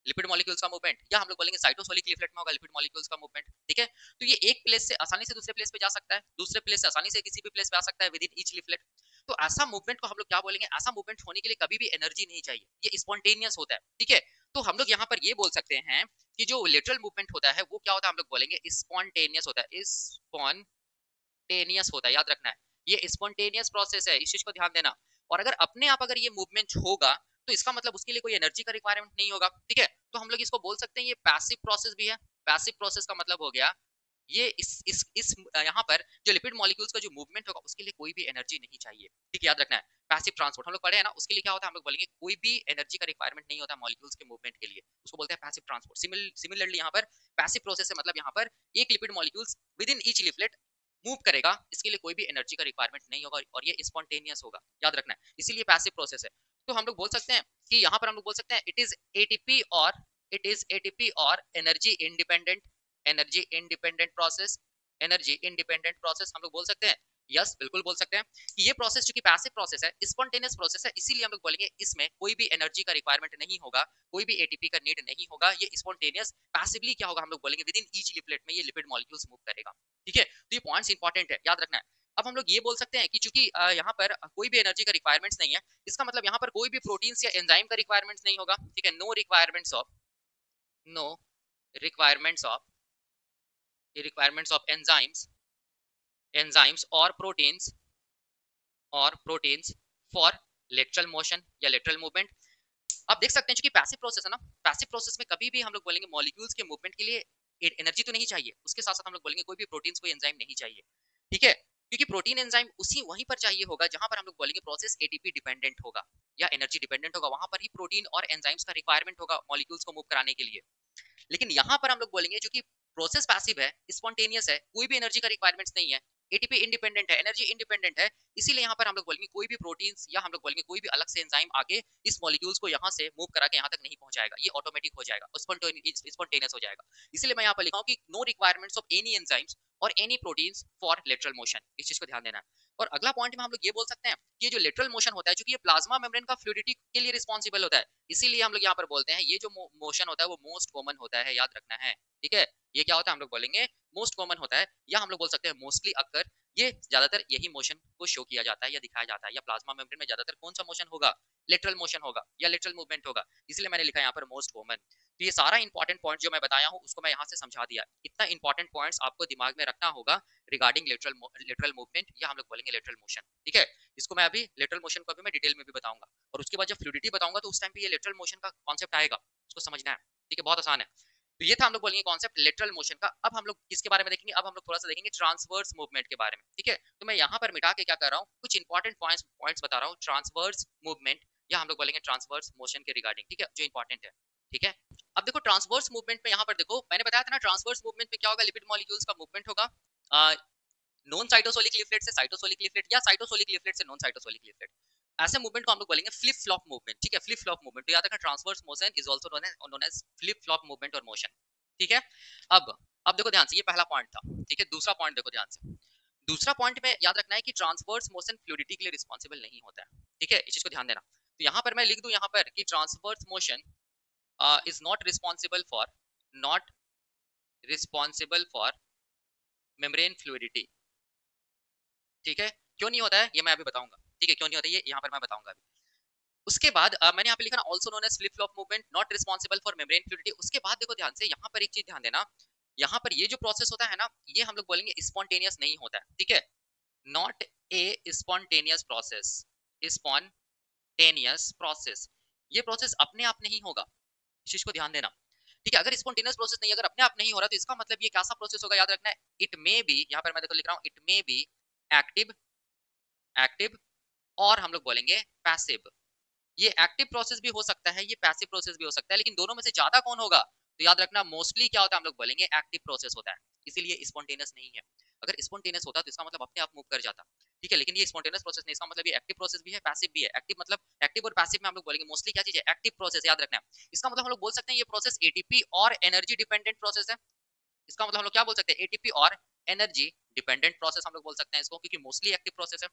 लिपिड मॉलिक्यूल्स का मूवमेंट, या हम लोग बोलेंगे साइटोसोलिक लिफलेट में होगा लिपिड मॉलिक्यूल्स का मूवमेंट, ठीक है। तो ये एक प्लेस से आसानी से दूसरे प्लेस पे जा सकता है, दूसरे प्लेस से आसानी से किसी भी प्लेस पे आ सकता है विद इन ईच लिफलेट। तो ऐसा मूवमेंट को हम लोग क्या बोलेंगे, ऐसा मूवमेंट होने के लिए कभी भी एनर्जी नहीं चाहिए, ये स्पॉन्टेनियस होता है, ठीक है। तो हम लोग यहाँ पर ये बोल सकते हैं कि जो लेटरल मूवमेंट होता है वो क्या होता है, हम लोग बोलेंगे स्पॉन्टेनियस होता है, स्पॉन्टेनियस होता है, याद रखना है ये स्पॉन्टेनियस प्रोसेस है, इस चीज को ध्यान देना। और अगर अपने आप अगर ये मूवमेंट होगा तो इसका मतलब उसके लिए कोई एनर्जी का रिक्वायरमेंट नहीं होगा, ठीक है। तो हम लोग इसको बोल सकते हैं ये पैसिव प्रोसेस भी है। पैसिव प्रोसेस का मतलब हो गया ये इस यहाँ पर जो लिपिड मॉलिक्यूल्स का जो मूवमेंट होगा उसके लिए कोई भी एनर्जी नहीं चाहिए, ठीक है, याद रखना है। पैसिव ट्रांसपोर्ट हम लोग पढ़े हैं ना, उसके लिए क्या होता है, हम लोग बोलेंगे कोई भी एनर्जी का रिक्वायरमेंट नहीं होता मॉलिक्यूल्स के मूवमेंट के लिए, उसको बोलते हैं पैसिव ट्रांसपोर्ट। सिमिलरली यहाँ पर पैसिव प्रोसेस है, मतलब यहाँ पर एक lipid molecules within each leaflet move करेगा, इसके लिए कोई भी एनर्जी का रिक्वायरमेंट नहीं होगा और ये स्पॉन्टेनियस होगा, याद रखना है, इसीलिए पैसिव प्रोसेस है। तो हम लोग बोल सकते हैं कि यहाँ पर हम लोग बोल सकते हैं इट इज एटीपी और energy independent process, energy independent process हम लोग बोल सकते हैं, यस बिल्कुल बोल सकते हैं कि ये प्रोसेस चूंकि पैसिव प्रोसेस है, स्पॉन्टेनियस प्रोसेस है, इसीलिए हम लोग बोलेंगे इसमें कोई भी एनर्जी का रिक्वायरमेंट नहीं होगा, कोई भी एटीपी का नीड नहीं होगा, ये स्पॉन्टेनियस पैसिवली क्या होगा, हम लोग बोलेंगे विद इन ईच लिफलेट में ये लिपिड मॉलिक्यूल्स मूव करेगा, ठीक है। तो ये पॉइंट्स इंपॉर्टेंट है, याद रखना है। अब हम लोग ये बोल सकते हैं कि चूंकि यहाँ पर कोई भी एनर्जी का रिक्वायरमेंट्स नहीं है, इसका मतलब यहाँ पर कोई भी प्रोटीन्स या एंजाइम का रिक्वायरमेंट्स नहीं होगा, ठीक है। नो रिक्वायरमेंट्स ऑफ एंजाइम्स और प्रोटीन्स फॉर लेटरल मोशन या लेटरल मूवमेंट। आप देख सकते हैं क्योंकि पैसिव प्रोसेस है ना, पैसिव प्रोसेस में कभी भी हम लोग बोलेंगे मॉलिक्यूल्स के मूवमेंट के लिए एनर्जी तो नहीं चाहिए, उसके साथ साथ हम लोग बोलेंगे कोई भी प्रोटीन्स कोई एंजाइम नहीं चाहिए, ठीक है। क्योंकि प्रोटीन एंजाइम उसी वहीं पर चाहिए होगा जहां पर हम लोग बोलेंगे प्रोसेस एटीपी डिपेंडेंट होगा या एनर्जी डिपेंडेंट होगा, वहां पर ही प्रोटीन और एंजाइम्स का रिक्वायरमेंट होगा मॉलिक्यूल्स को मूव कराने के लिए। लेकिन यहाँ पर हम लोग बोलेंगे क्योंकि प्रोसेस पैसिव है, स्पॉन्टेनियस है, कोई भी एनर्जी का रिक्वायरमेंट्स नहीं है, एटीपी इंडिपेंडेंट है, एनर्जी इंडिपेंडेंट है, इसीलिए यहाँ पर हम लोग बोलेंगे कोई भी प्रोटीन्स या हम लोग बोलेंगे कोई भी अलग से एंजाइम आगे इस मॉलिक्यूल्स को यहाँ से मूव करा के यहाँ तक नहीं पहुंचाएगा, ये ऑटोमेटिक हो जाएगा, स्पॉन्टेनियस हो जाएगा। इसीलिए मैं यहाँ पर लिखा हूँ कि no requirements of any enzymes और any proteins for lateral motion, इस चीज को ध्यान देना है। और अगला पॉइंट में हम लोग ये बोल सकते हैं कि ये जो लेटरल मोशन होता है क्योंकि ये प्लाज्मा मेम्ब्रेन का फ्लूइडिटी के लिए रिस्पॉन्सिबल होता है, इसीलिए हम लोग यहाँ पर बोलते हैं ये जो मोशन होता है वो मोस्ट कॉमन होता है, याद रखना है, ठीक है। ये क्या होता है, हम लोग बोलेंगे मोस्ट कॉमन होता है, या हम लोग बोल सकते हैं मोस्टली अक्कर, ये ज्यादातर यही मोशन को शो किया जाता है या दिखाया जाता है, या प्लाज्मा मेम्ब्रेन में ज्यादातर कौन सा मोशन होगा, लेटरल मोशन होगा या लेटरल मूवमेंट होगा, इसलिए मैंने लिखा यहाँ पर मोस्ट कॉमन। तो ये सारा इंपॉर्टेंट पॉइंट जो मैं बताया हूँ उसको मैं यहाँ से समझा दिया, इतना इंपॉर्टेंट पॉइंट्स आपको दिमाग में रखना होगा रिगार्डिंग लेटरल मूवमेंट या हम लोग बोलेंगे लेटरल मोशन, ठीक है। इसको मैं अभी लेटरल मोशन को अभी मैं डिटेल में भी बताऊंगा, और उसके बाद जब फ्लूइडिटी बताऊंगा तो उस टाइम पे ये लेटरल मोशन का कॉन्सेप्ट आएगा, उसको समझना है। ठीक है, बहुत आसान है। तो ये था हम लोग बोलेंगे कॉन्सेप्ट लेटरल मोशन का। अब हम लोग किसके बारे में देखेंगे, अब हम लोग थोड़ा सा देखेंगे ट्रांसवर्स मूवमेंट के बारे में। ठीक है, तो मैं यहाँ पर मिटा के क्या कर रहा हूँ, कुछ इंपॉर्टेंट पॉइंट्स बता रहा हूँ ट्रांसवर्स मूवमेंट, या हम लोग बोलेंगे ट्रांसवर्स मोशन के रिगार्डिंग। ठीक है, जो इंपॉर्टेंट है। ठीक है, अब देखो ट्रांसवर्स मूवमेंट में यहाँ पर देखो मैंने बताया था ना, ट्रांसवर्स मूवमेंट में क्या होगा, लिपिड मॉलिक्यूल्स का मूवमेंट होगा नॉन साइटोसोलिक लीफलेट से साइटोसोलिक लीफलेट, या साइटोसोलिक लीफलेट से नॉन साइटोसोलिक लीफलेट। ऐसे मूवमेंट को हम लोग बोलेंगे फ्लिप फ्लॉप मूवमेंट। ठीक है, फ्लिप फ्लॉप मूवमेंट, तो याद रखना transverse motion is also known as flip flop movement और मोशन। ठीक है, अब देखो ध्यान से, ये पहला पॉइंट था। ठीक है, दूसरा पॉइंट देखो ध्यान से, दूसरा पॉइंट में याद रखना है कि ट्रांसवर्स मोशन फ्लूइडिटी के लिए रिस्पांसिबल नहीं होता है। ठीक है, इस चीज को ध्यान देना। तो यहाँ पर मैं लिख दूं यहाँ पर कि transverse motion is not responsible for membrane fluidity. ठीक है, क्यों नहीं होता है ये मैं अभी बताऊंगा। ठीक है, क्यों नहीं होता है ये यहाँ पर मैं बताऊंगा अभी। उसके बाद मैंने यहाँ पे लिखा ना also known as flip flop movement, not responsible for membrane fluidity. उसके बाद देखो ध्यान से, यहाँ पर एक चीज ध्यान देना, यहाँ पर ये जो प्रोसेस होता है ना, ये हम लोग बोलेंगे स्पॉन्टेनियस नहीं होता है। ठीक है, not a spontaneous process, spontaneous process, ये प्रोसेस अपने आप नहीं होगा, इस चीज को ध्यान देना। ठीक है, अगर स्पॉन्टेनियस प्रोसेस नहीं, अगर अपने आप नहीं हो रहा, तो इसका मतलब ये कैसा प्रोसेस होगा, याद रखना है। इट मे बी, यहाँ पर मैं देखो लिख रहा हूँ, इट मे बी एक्टिव और हम लोग बोलेंगे पैसिव। ये एक्टिव प्रोसेस भी हो सकता है, ये पैसिव प्रोसेस भी हो सकता है, लेकिन दोनों में से ज्यादा कौन होगा, तो याद रखना मोस्टली क्या होता है, हम लोग बोलेंगे एक्टिव प्रोसेस होता है, इसीलिए स्पॉन्टेनियस नहीं है। अगर स्पॉन्टेनियस होता तो इसका मतलब अपने आप मूव कर जाता। ठीक है, लेकिन ये स्पॉन्टेनियस प्रोसेस नहीं, इसका मतलब ये एक्टिव प्रोसेस भी है पैसिव भी है। एक्टिव मतलब एक्टिव और पैसिव में हम लोग बोलेंगे मोस्टली क्या चीज है, एक्टिव प्रोसेस, याद रखना है। इसका मतलब हम लोग बोल सकते हैं ये प्रोसेस एटीपी और एनर्जी डिपेंडेंट प्रोसेस है। इसका मतलब हम लोग क्या बोल सकते हैं, एटीपी और एनर्जी डिपेंडेंट प्रोसेस हम लोग बोल सकते हैं इसको, क्योंकि मोस्टली एक्टिव प्रोसेस है।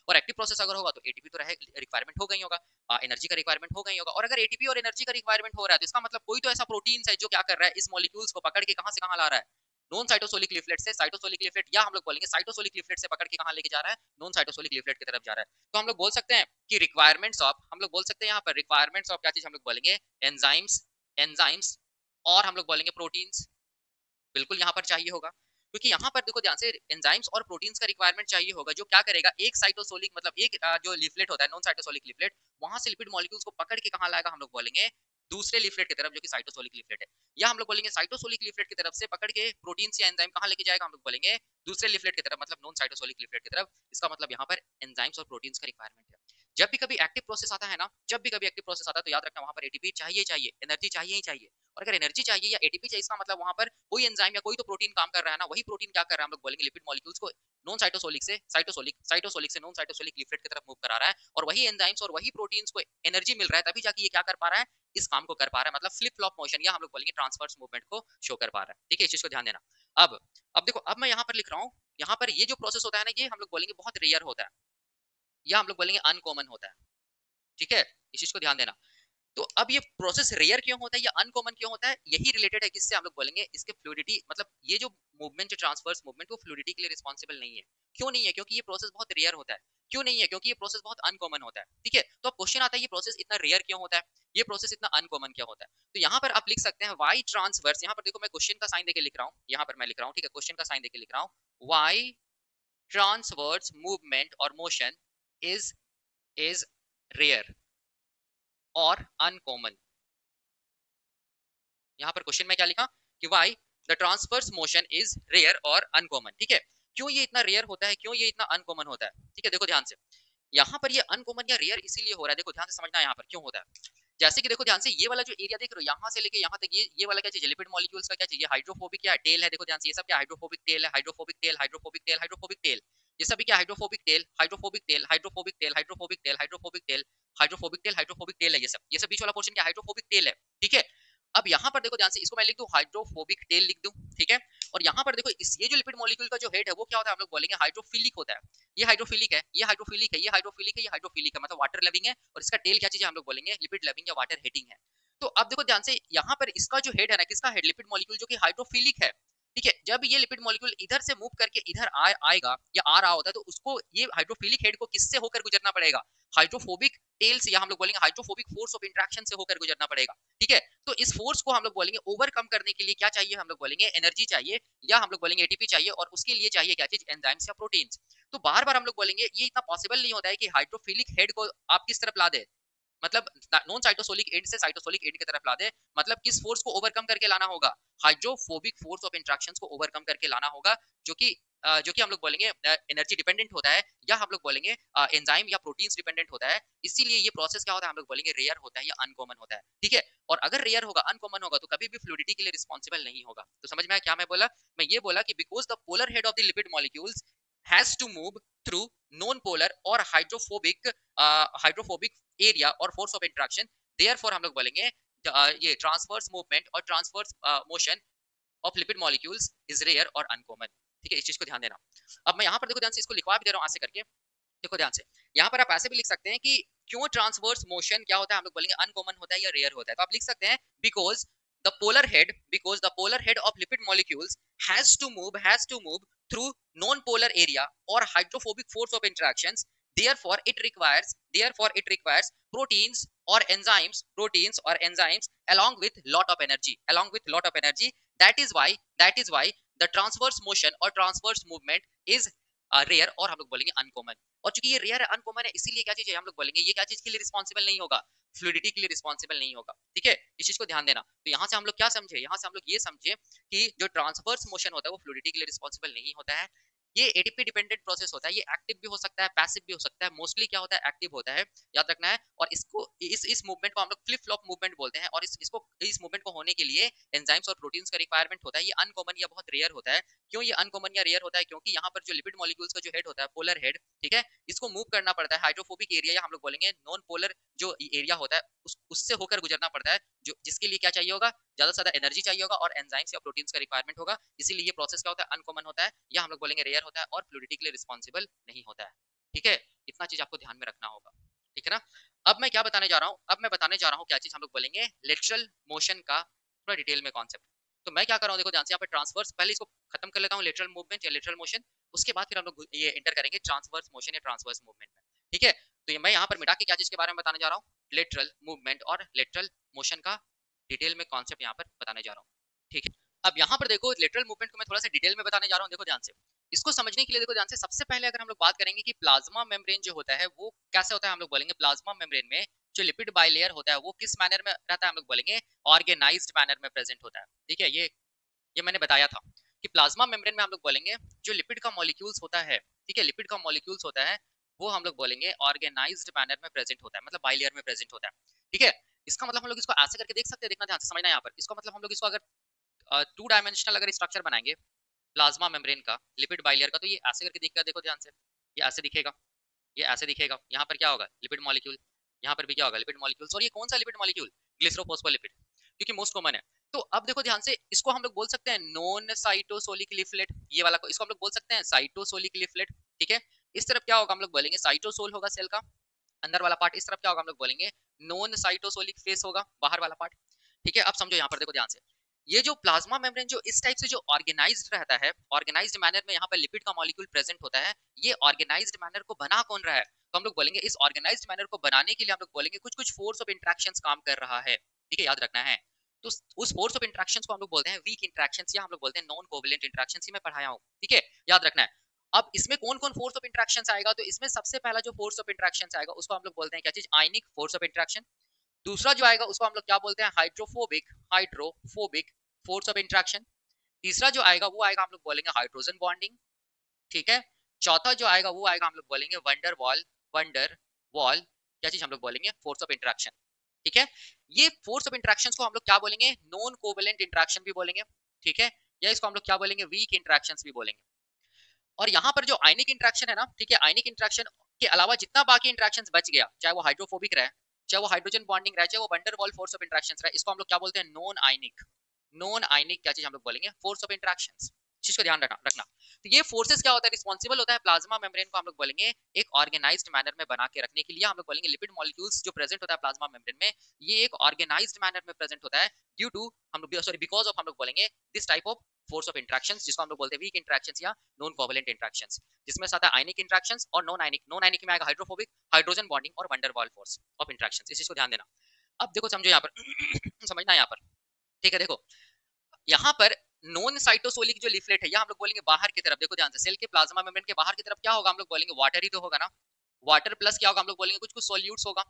और एक्टिव प्रोसेस अगर होगा तो एटीपी तो रिक्वायरमेंट हो गई होगा, एनर्जी का रिक्वायरमेंट हो गई होगा। और अगर एटीपी और एनर्जी का रिक्वायरमेंट हो रहा है तो इसका मतलब कोई तो ऐसा प्रोटीन है जो क्या कर रहा है, इस मॉलिक्यूल्स को पकड़ के कहां से कहां ला रहा है, नॉन साइटोसोलिक लीफलेट से साइटोसोलिक लीफलेट, या हम लोग बोलेंगे साइटोसोलिक लीफलेट से पकड़ के कहां लेके जा रहा है, नॉन साइटोसोलिक लीफलेट की तरफ जा रहा है। तो हम लोग बोल सकते हैं कि रिक्वायरमेंट्स ऑफ, हम लोग बोल सकते हैं यहाँ पर रिक्वायरमेंट्स ऑफ क्या चीज, हम लोग बोलेंगे एंजाइम्स और हम लोग बोलेंगे प्रोटीन्स, बिल्कुल यहाँ पर चाहिए होगा। क्योंकि यहाँ पर देखो ध्यान से, एंजाइम्स और प्रोटीन्स का रिक्वायरमेंट चाहिए होगा, जो क्या करेगा, एक साइटोसोलिक मतलब एक जो लीफलेट होता है नॉन साइटोसोलिक लीफलेट, वहां से लिपिड मॉलिक्यूल्स को पकड़ के कहां लाएगा, हम लोग बोलेंगे दूसरे लीफलेट की तरफ जो कि साइटोसोलिक लीफलेट है। या हम लोग बोलेंगे साइटोसोलिक लीफलेट की तरफ से पकड़ के प्रोटीन्स या एंजाइम कहां लेके जाएगा, हम लोग बोलेंगे दूसरे लीफलेट की तरफ, मतलब नॉन साइटोसोलिक लीफलेट की तरफ। इसका मतलब यहाँ पर एंजाइम्स और प्रोटीन्स का रिक्वायरमेंट है। जब भी कभी एक्टिव प्रोसेस आता है ना, जब भी कभी एक्टिव प्रोसेस आता है तो याद रखना वहां पर एटीपी चाहिए चाहिए, एनर्जी चाहिए ही चाहिए। और अगर एनर्जी चाहिए या एटीपी चाहिए, इसका मतलब वहां पर कोई एंजाइम या कोई तो प्रोटीन काम कर रहा है ना, वही प्रोटीन क्या कर रहा है, हम लोग बोलेंगे लिपिड मॉलिक्यूल्स को नॉन साइटोसोलिक से साइटोसोलिक से नॉन साइटोसोलिक लीफलेट की तरफ मूव करा रहा है, और वही एंजाइम्स और वही प्रोटीन्स को एनर्जी मिल रहा है, तभी जाके ये क्या कर पा रहा है, इस काम को कर पा रहा है, मतलब फ्लिप फ्लॉप मोशन, या हम लोग बोलेंगे ट्रांसवर्स मूवमेंट को शो कर पा रहा है। ठीक है, इस चीज को ध्यान देना। अब देखो, अब मैं यहाँ पर लिख रहा हूँ, यहाँ पर ये जो प्रोसेस होता है ना, ये हम लोग बोलेंगे बहुत रेयर होता है, या हम लोग बोलेंगे अनकॉमन होता है। ठीक है, इस चीज को ध्यान देना। तो अब ये प्रोसेस रेयर क्यों होता है या अनकॉमन क्यों होता है, यही रिलेटेड है किससे, हम लोग बोलेंगे इसके फ्लूइडिटी, मतलब ये जो मूवमेंट, जो ट्रांसवर्स मूवमेंट, वो फ्लूइडिटी के लिए रिस्पांसिबल नहीं है। क्यों नहीं है, क्योंकि ये प्रोसेस बहुत रेयर होता है। क्यों नहीं है, क्योंकि ये प्रोसेस बहुत अनकॉमन होता है। ठीक है, तो अब क्वेश्चन आता है ये प्रोसेस इतना रेयर क्यों होता है, ये प्रोसेस इतना अनकॉमन क्यों होता है। तो यहाँ पर आप लिख सकते हैं वाई ट्रांसवर्स, यहाँ पर देखो मैं क्वेश्चन का साइन देके लिख रहा हूँ, यहाँ पर मैं लिख रहा हूँ, ठीक है, क्वेश्चन का साइन देके लिख रहा हूँ, वाई ट्रांसवर्स मूवमेंट और मोशन इज रेयर और अनकॉमन। यहाँ पर क्वेश्चन में क्या लिखा कि why the transverse motion is rare और अनकॉमन। ठीक है, क्यों ये इतना रेयर होता है, क्यों ये इतना अनकॉमन होता है। ठीक है, देखो ध्यान से, यहाँ पर ये अनकॉमन या रेयर इसीलिए हो रहा है, देखो ध्यान से समझना यहाँ पर क्यों होता है। जैसे कि देखो ध्यान से, ये वाला जो एरिया देख रहे हो, यहाँ से लेके यहाँ तक, ये वाला क्या चीज है, लिपिड मॉलिक्यूल्स का क्या चीज है, हाइड्रोफोबिक क्या टेल है। देखो ध्यान से, ये सब क्या हाइड्रोफोबिक टेल है, hydrophobic tell, hydrophobic tell, hydrophobic tell, ये सभी क्या hydrophobic tell, hydrophobic tell, hydrophobic tell, hydrophobic tell, hydrophobic tell, hydrophobic tell, hydrophobic tell है, ये सब बीच वाला पोर्शन क्या हाइड्रोफोबिक टेल है। ठीक है, अब यहाँ पर देखो ध्यान से, इसको मैं लिख दूं हाइड्रोफोबिक टेल लिख दूं। ठीक है, और यहाँ पर देखो इस ये जो लिपिड मॉलिक्यूल का जो हेड है वो क्या होता है, हम लोग बोलेंगे हाइड्रोफिलिक होता है। ये हाइड्रोफिलिक है, ये हाइड्रोफिलिक है, ये हाइड्रोफिलिक है, ये हाइड्रोफिलिक है, मतलब वाटर लविंग है। और इसका टेल क्या चीज है, हम लोग बोलेंगे लिपिड लविंग या वाटर हेटिंग है। तो अब देखो ध्यान से, यहाँ पर इसका जो हेड है ना, किसका हेड, लिपिड मॉलिक्यूल जो कि हाइड्रोफिलिक है। ठीक है, जब ये लिपिड मॉलिक्यूल इधर से मूव करके इधर आएगा या आ रहा होता है, तो उसको ये हाइड्रोफिलिक हेड को किससे होकर गुजरना पड़ेगा, हाइड्रोफोबिक टेल से, या हम लोग बोलेंगे हाइड्रोफोबिक फोर्स ऑफ इंटरेक्शन से होकर गुजरना पड़ेगा। ठीक है, तो इस फोर्स को हम लोग बोलेंगे ओवरकम करने के लिए क्या चाहिए, हम लोग बोलेंगे एनर्जी चाहिए, या हम लोग बोलेंगे एटीपी चाहिए, और उसके लिए चाहिए क्या चीज, एंजाइम्स या प्रोटीन्स। तो बार बार हम लोग बोलेंगे ये इतना पॉसिबल नहीं होता है कि हाइड्रोफिलिक हेड को आप किस तरफ ला दे, मतलब नॉन साइटोसोलिक एंड से साइटोसोलिक एंड की तरफ ला दे, मतलब किस फोर्स को ओवरकम करके लाना होगा, हाइड्रोफोबिक फोर्स ऑफ इंट्रैक्शंस को ओवरकम करके लाना होगा, जो कि हम लोग बोलेंगे एनर्जी डिपेंडेंट होता है, या हम लोग बोलेंगे एंजाइम या प्रोटीन्स डिपेंडेंट होता है। इसीलिए ये प्रोसेस क्या होता है, हम लोग बोलेंगे रेयर होता है या अनकॉमन होता है, ठीक है। और अगर रेयर होगा, अनकॉमन होगा, तो कभी भी फ्लूइडिटी के लिए रिस्पॉन्सिबल नहीं होगा। तो समझ में आया क्या मैं बोला? मैं ये बोला कि because the polar head of the lipid molecules has to move through non polar और हाइड्रोफोबिक एरिया और फोर्स ऑफ इंट्रैक्शन, देयरफॉर हम लोग बोलेंगे ये ट्रांसवर्स मूवमेंट और transverse motion of lipid molecules is rare और अनकॉमन, ठीक है। इस चीज को ध्यान देना। अब मैं यहाँ पर देखो ध्यान से इसको लिखवा भी दे रहा हूँ ऐसे करके, देखो ध्यान से। यहाँ पर आप ऐसे भी लिख सकते हैं कि क्यों ट्रांसवर्स मोशन क्या होता है, हम लोग बोलेंगे अनकॉमन होता है या रेयर होता है। तो आप लिख सकते हैं because the polar head of lipid molecules has to move through non-polar area or hydrophobic force of interactions, therefore it requires proteins or enzymes along with lot of energy. That is why the transverse motion or transverse movement is rare और हम लोग बोलेंगे uncommon. और चूंकि ये rare है, uncommon है, इसीलिए क्या चीज है, हम लोग बोलेंगे ये क्या चीज के लिए रिस्पॉन्सिबल नहीं होगा, फ्लूइडिटी के लिए रिस्पॉन्सिबल नहीं होगा, ठीक है। इस चीज को ध्यान देना। तो यहाँ से हम लोग क्या समझे, यहाँ से हम लोग ये समझे कि जो ट्रांसवर्स मोशन होता है वो फ्लूइडिटी के लिए रिस्पॉन्सिबल नहीं होता है। ये एटीपी डिपेंडेंट प्रोसेस होता है, ये एक्टिव भी हो सकता है, पैसिव भी हो सकता है, मोस्टली क्या होता है, एक्टिव होता है, याद रखना है। और इसको इस मूवमेंट को हम लोग फ्लिप फ्लॉप मूवमेंट बोलते हैं। और इस मूवमेंट को होने के लिए एंजाइम्स और प्रोटीन्स का रिक्वायरमेंट होता है। ये अनकॉमन या बहुत रेयर होता है। क्यों ये अनकॉमन या रेयर होता है? क्योंकि यहाँ पर जो लिपिड मॉलिक्यूल्स का जो हेड होता है, पोलर हेड, ठीक है, इसको मूव करना पड़ता है हाइड्रोफोबिक एरिया या हम लोग बोलेंगे नॉन पोलर जो एरिया होता है उससे होकर गुजरना पड़ता है, जो जिसके लिए क्या चाहिए होगा, ज्यादा से ज्यादा एनर्जी चाहिए होगा और एंजाइम्स या प्रोटीन्स का रिक्वायरमेंट होगा। इसीलिए ये प्रोसेस क्या होता है, अनकॉमन होता है, या हम लोग बोलेंगे रेयर होता है और फ्लूइडिटी के लिए रिस्पॉन्सिबल नहीं होता है, ठीक है। इतना चीज आपको ध्यान में रखना होगा, ठीक है ना। अब मैं क्या बताने जा रहा हूँ, अब मैं बताने जा रहा हूँ क्या चीज, हम लोग बोलेंगे लेटरल मोशन का थोड़ा डिटेल में कॉन्सेप्ट। तो मैं क्या कर रहा हूँ, देखो ध्यान से, यहाँ पे ट्रांसवर्स, पहले इसको खत्म कर लेता हूँ, लेटरल मूवमेंट या लेटरल मोशन, उसके बाद फिर हम लोग ये एंटर करेंगे ट्रांसवर्स मोशन या ट्रांसवर्स मूवमेंट में, ठीक है। तो ये मैं यहाँ पर मिटा के क्या चीज के बारे में बताने जा रहा हूँ, लेटरल मूवमेंट और लेटरल मोशन का डिटेल में कॉन्सेप्ट यहाँ पर बताने जा रहा हूँ, ठीक है। अब यहाँ पर देखो लेटरल मूवमेंट को मैं थोड़ा सा डिटेल में बताने जा रहा हूँ, देखो ध्यान से। इसको समझने के लिए देखो ध्यान से, सबसे पहले अगर हम लोग बात करेंगे कि प्लाज्मा मेम्ब्रेन जो होता है वो कैसे होता है, हम लोग बोलेंगे प्लाज्मा मेम्ब्रेन में जो लिपिड बाइलेयर होता है वो किस मैनर में रहता है, हम लोग बोलेंगे ऑर्गेनाइज्ड मैनर में प्रेजेंट होता है, ठीक है। ये मैंने बताया था कि प्लाज्मा मेम्ब्रेन में हम लोग बोलेंगे जो लिपिड का मॉलिक्यूल्स होता है, ठीक है, लिपिड का मॉलिक्यूल्स होता है वो हम लोग बोलेंगे ऑर्गेनाइज्ड मैनर में प्रेजेंट होता है, मतलब बाइलेयर में प्रेजेंट होता है, ठीक है। इसका मतलब हम लोग इसको ऐसे करके देख सकते हैं, देखना ध्यान से समझना यहाँ पर। इसका मतलब हम लोग इसको अगर 2 डायमेंशनल अगर स्ट्रक्चर बनाएंगे प्लाज्मा मेम्ब्रेन का, लिपिड बाइलेयर का, तो ये ऐसे करके दिखेगा, देखो ध्यान से, ये ऐसे दिखेगा, ये ऐसे दिखेगा। यहाँ पर क्या होगा, लिपिड मॉलिक्यूल, यहाँ पर भी क्या होगा, लिपिड मॉलिक्यूल्स। और ये कौन सा लिपिड मॉलिक्यूल, ग्लिसरोफॉस्फोलिपिड, क्योंकि मोस्ट कॉमन है। तो अब देखो ध्यान से, इसको हम लोग बोल सकते हैं नॉन साइटोसोलिक लिफलेट, ये वाला को इसको हम लोग बोल सकते हैं साइटोसोलिक लिफलेट, ठीक है। इस तरफ क्या होगा, हम लोग बोलेंगे साइटोसोल होगा सेल का अंदर वाला पार्ट, इस तरफ क्या होगा, हम लोग बोलेंगे नॉन साइटोसोलिक फेस होगा बाहर वाला पार्ट, ठीक है। अब समझो यहाँ पर देखो ध्यान से, ये जो प्लाज्मा मेम्ब्रेन जो इस टाइप से जो ऑर्गेनाइज्ड रहता है, ऑर्गेनाइज्ड मैनर में यहाँ पर लिपिड का मॉलिक्यूल प्रेजेंट होता है, ये ऑर्गेनाइज्ड मैनर को बना कौन रहा है, तो हम लोग बोलेंगे इस ऑर्गेनाइज्ड मैनर को बनाने के लिए हम लोग बोलेंगे कुछ कुछ फोर्स ऑफ इंटरेक्शंस काम कर रहा है, ठीक है, याद रखना है। तो उस फोर्स ऑफ इंटरेक्शंस को हम लोग बोलते हैं वीक इंटरेक्शंस, या हम लोग बोलते हैं नॉन कोवेलेंट इंटरेक्शंस, ही मैं पढ़ाया हूँ, ठीक है, याद रखना है। अब इसमें कौन कौन फोर्स ऑफ इंटरेक्शंस आएगा, तो इसमें सबसे पहला जो फोर्स ऑफ इंटरेक्शंस आएगा उसको हम लोग बोलते हैं क्या चीज, आयनिक फोर्स ऑफ इंटरेक्शन। दूसरा जो आएगा उसको हम लोग क्या बोलते हैं, हाइड्रोफोबिक फोर्स ऑफ इंटरेक्शन। तीसरा जो आएगा वो आएगा हम लोग बोलेंगे हाइड्रोजन बॉन्डिंग, ठीक है। चौथा जो आएगा वो आएगा हम लोग बोलेंगे वंडर वॉल क्या चीज हम लोग बोलेंगे, फोर्स ऑफ इंटरेक्शन, ठीक है। ये फोर्स ऑफ इंटरेक्शंस को हम लोग क्या बोलेंगे, नॉन कोवेलेंट इंटरेक्शन भी बोलेंगे, ठीक है, या इसको हम लोग क्या बोलेंगे, वीक इंटरेक्शंस भी बोलेंगे। और यहाँ पर जो आयनिक इंटरेक्शन है ना, ठीक है, आयनिक इंटरेक्शन के अलावा जितना बाकी इंटरेक्शंस बच गया, चाहे वो हाइड्रोफोबिक रहे, चाहे वो हाइड्रोजन बॉन्डिंग रहे, चाहे वो wonder Waals force of interactions रहे, इसको हम लोग क्या बोलते हैं, नॉन आयनिक क्या चीज हम लोग बोलेंगे, फोर्स ऑफ इंटरेक्शंस। चीज को ध्यान रखना। तो ये फोर्सेस क्या होता है, रिस्पॉन्सिबल होता है प्लाज्मा मेम्ब्रेन को हम लोग बोलेंगे एक ऑर्गेनाइज्ड मैनर में बना के रखने के लिए, हम लोग बोलेंगे लिपिड मॉलिक्यूल्स जो प्रेजेंट होता है प्लाज्मा मेम्ब्रेन में, ये एक ऑर्गेनाइज्ड मैनर में प्रेजेंट होता है ड्यू टू हम लोग सॉरी बिकॉज ऑफ हम लोग बोलेंगे this type of force of interactions, जिसको हम लोग बोलते हैं वीक इंटरेक्शंस या नॉन कोवेलेंट इंटरेक्शंस, जिसमें आता है आयनिक इंटरेक्शंस और नॉन आयनिक में आएगा हाइड्रोफोबिक, हाइड्रोजन बॉन्डिंग और wonder Waals force of interactions. इस चीज को ध्यान देना। अब देखो समझो यहाँ पर समझना यहाँ पर, ठीक है। देखो यहाँ पर नॉन साइटोसोलिक जो लीफलेट है, या हम लोग बोलेंगे बाहर की तरफ, देखो ध्यान से, सेल के प्लाज्मा मेम्ब्रेन के बाहर की तरफ क्या होगा, हम लोग बोलेंगे वाटर ही तो होगा ना। वाटर प्लस क्या होगा, हम लोग बोलेंगे कुछ कुछ सोल्यूट्स होगा।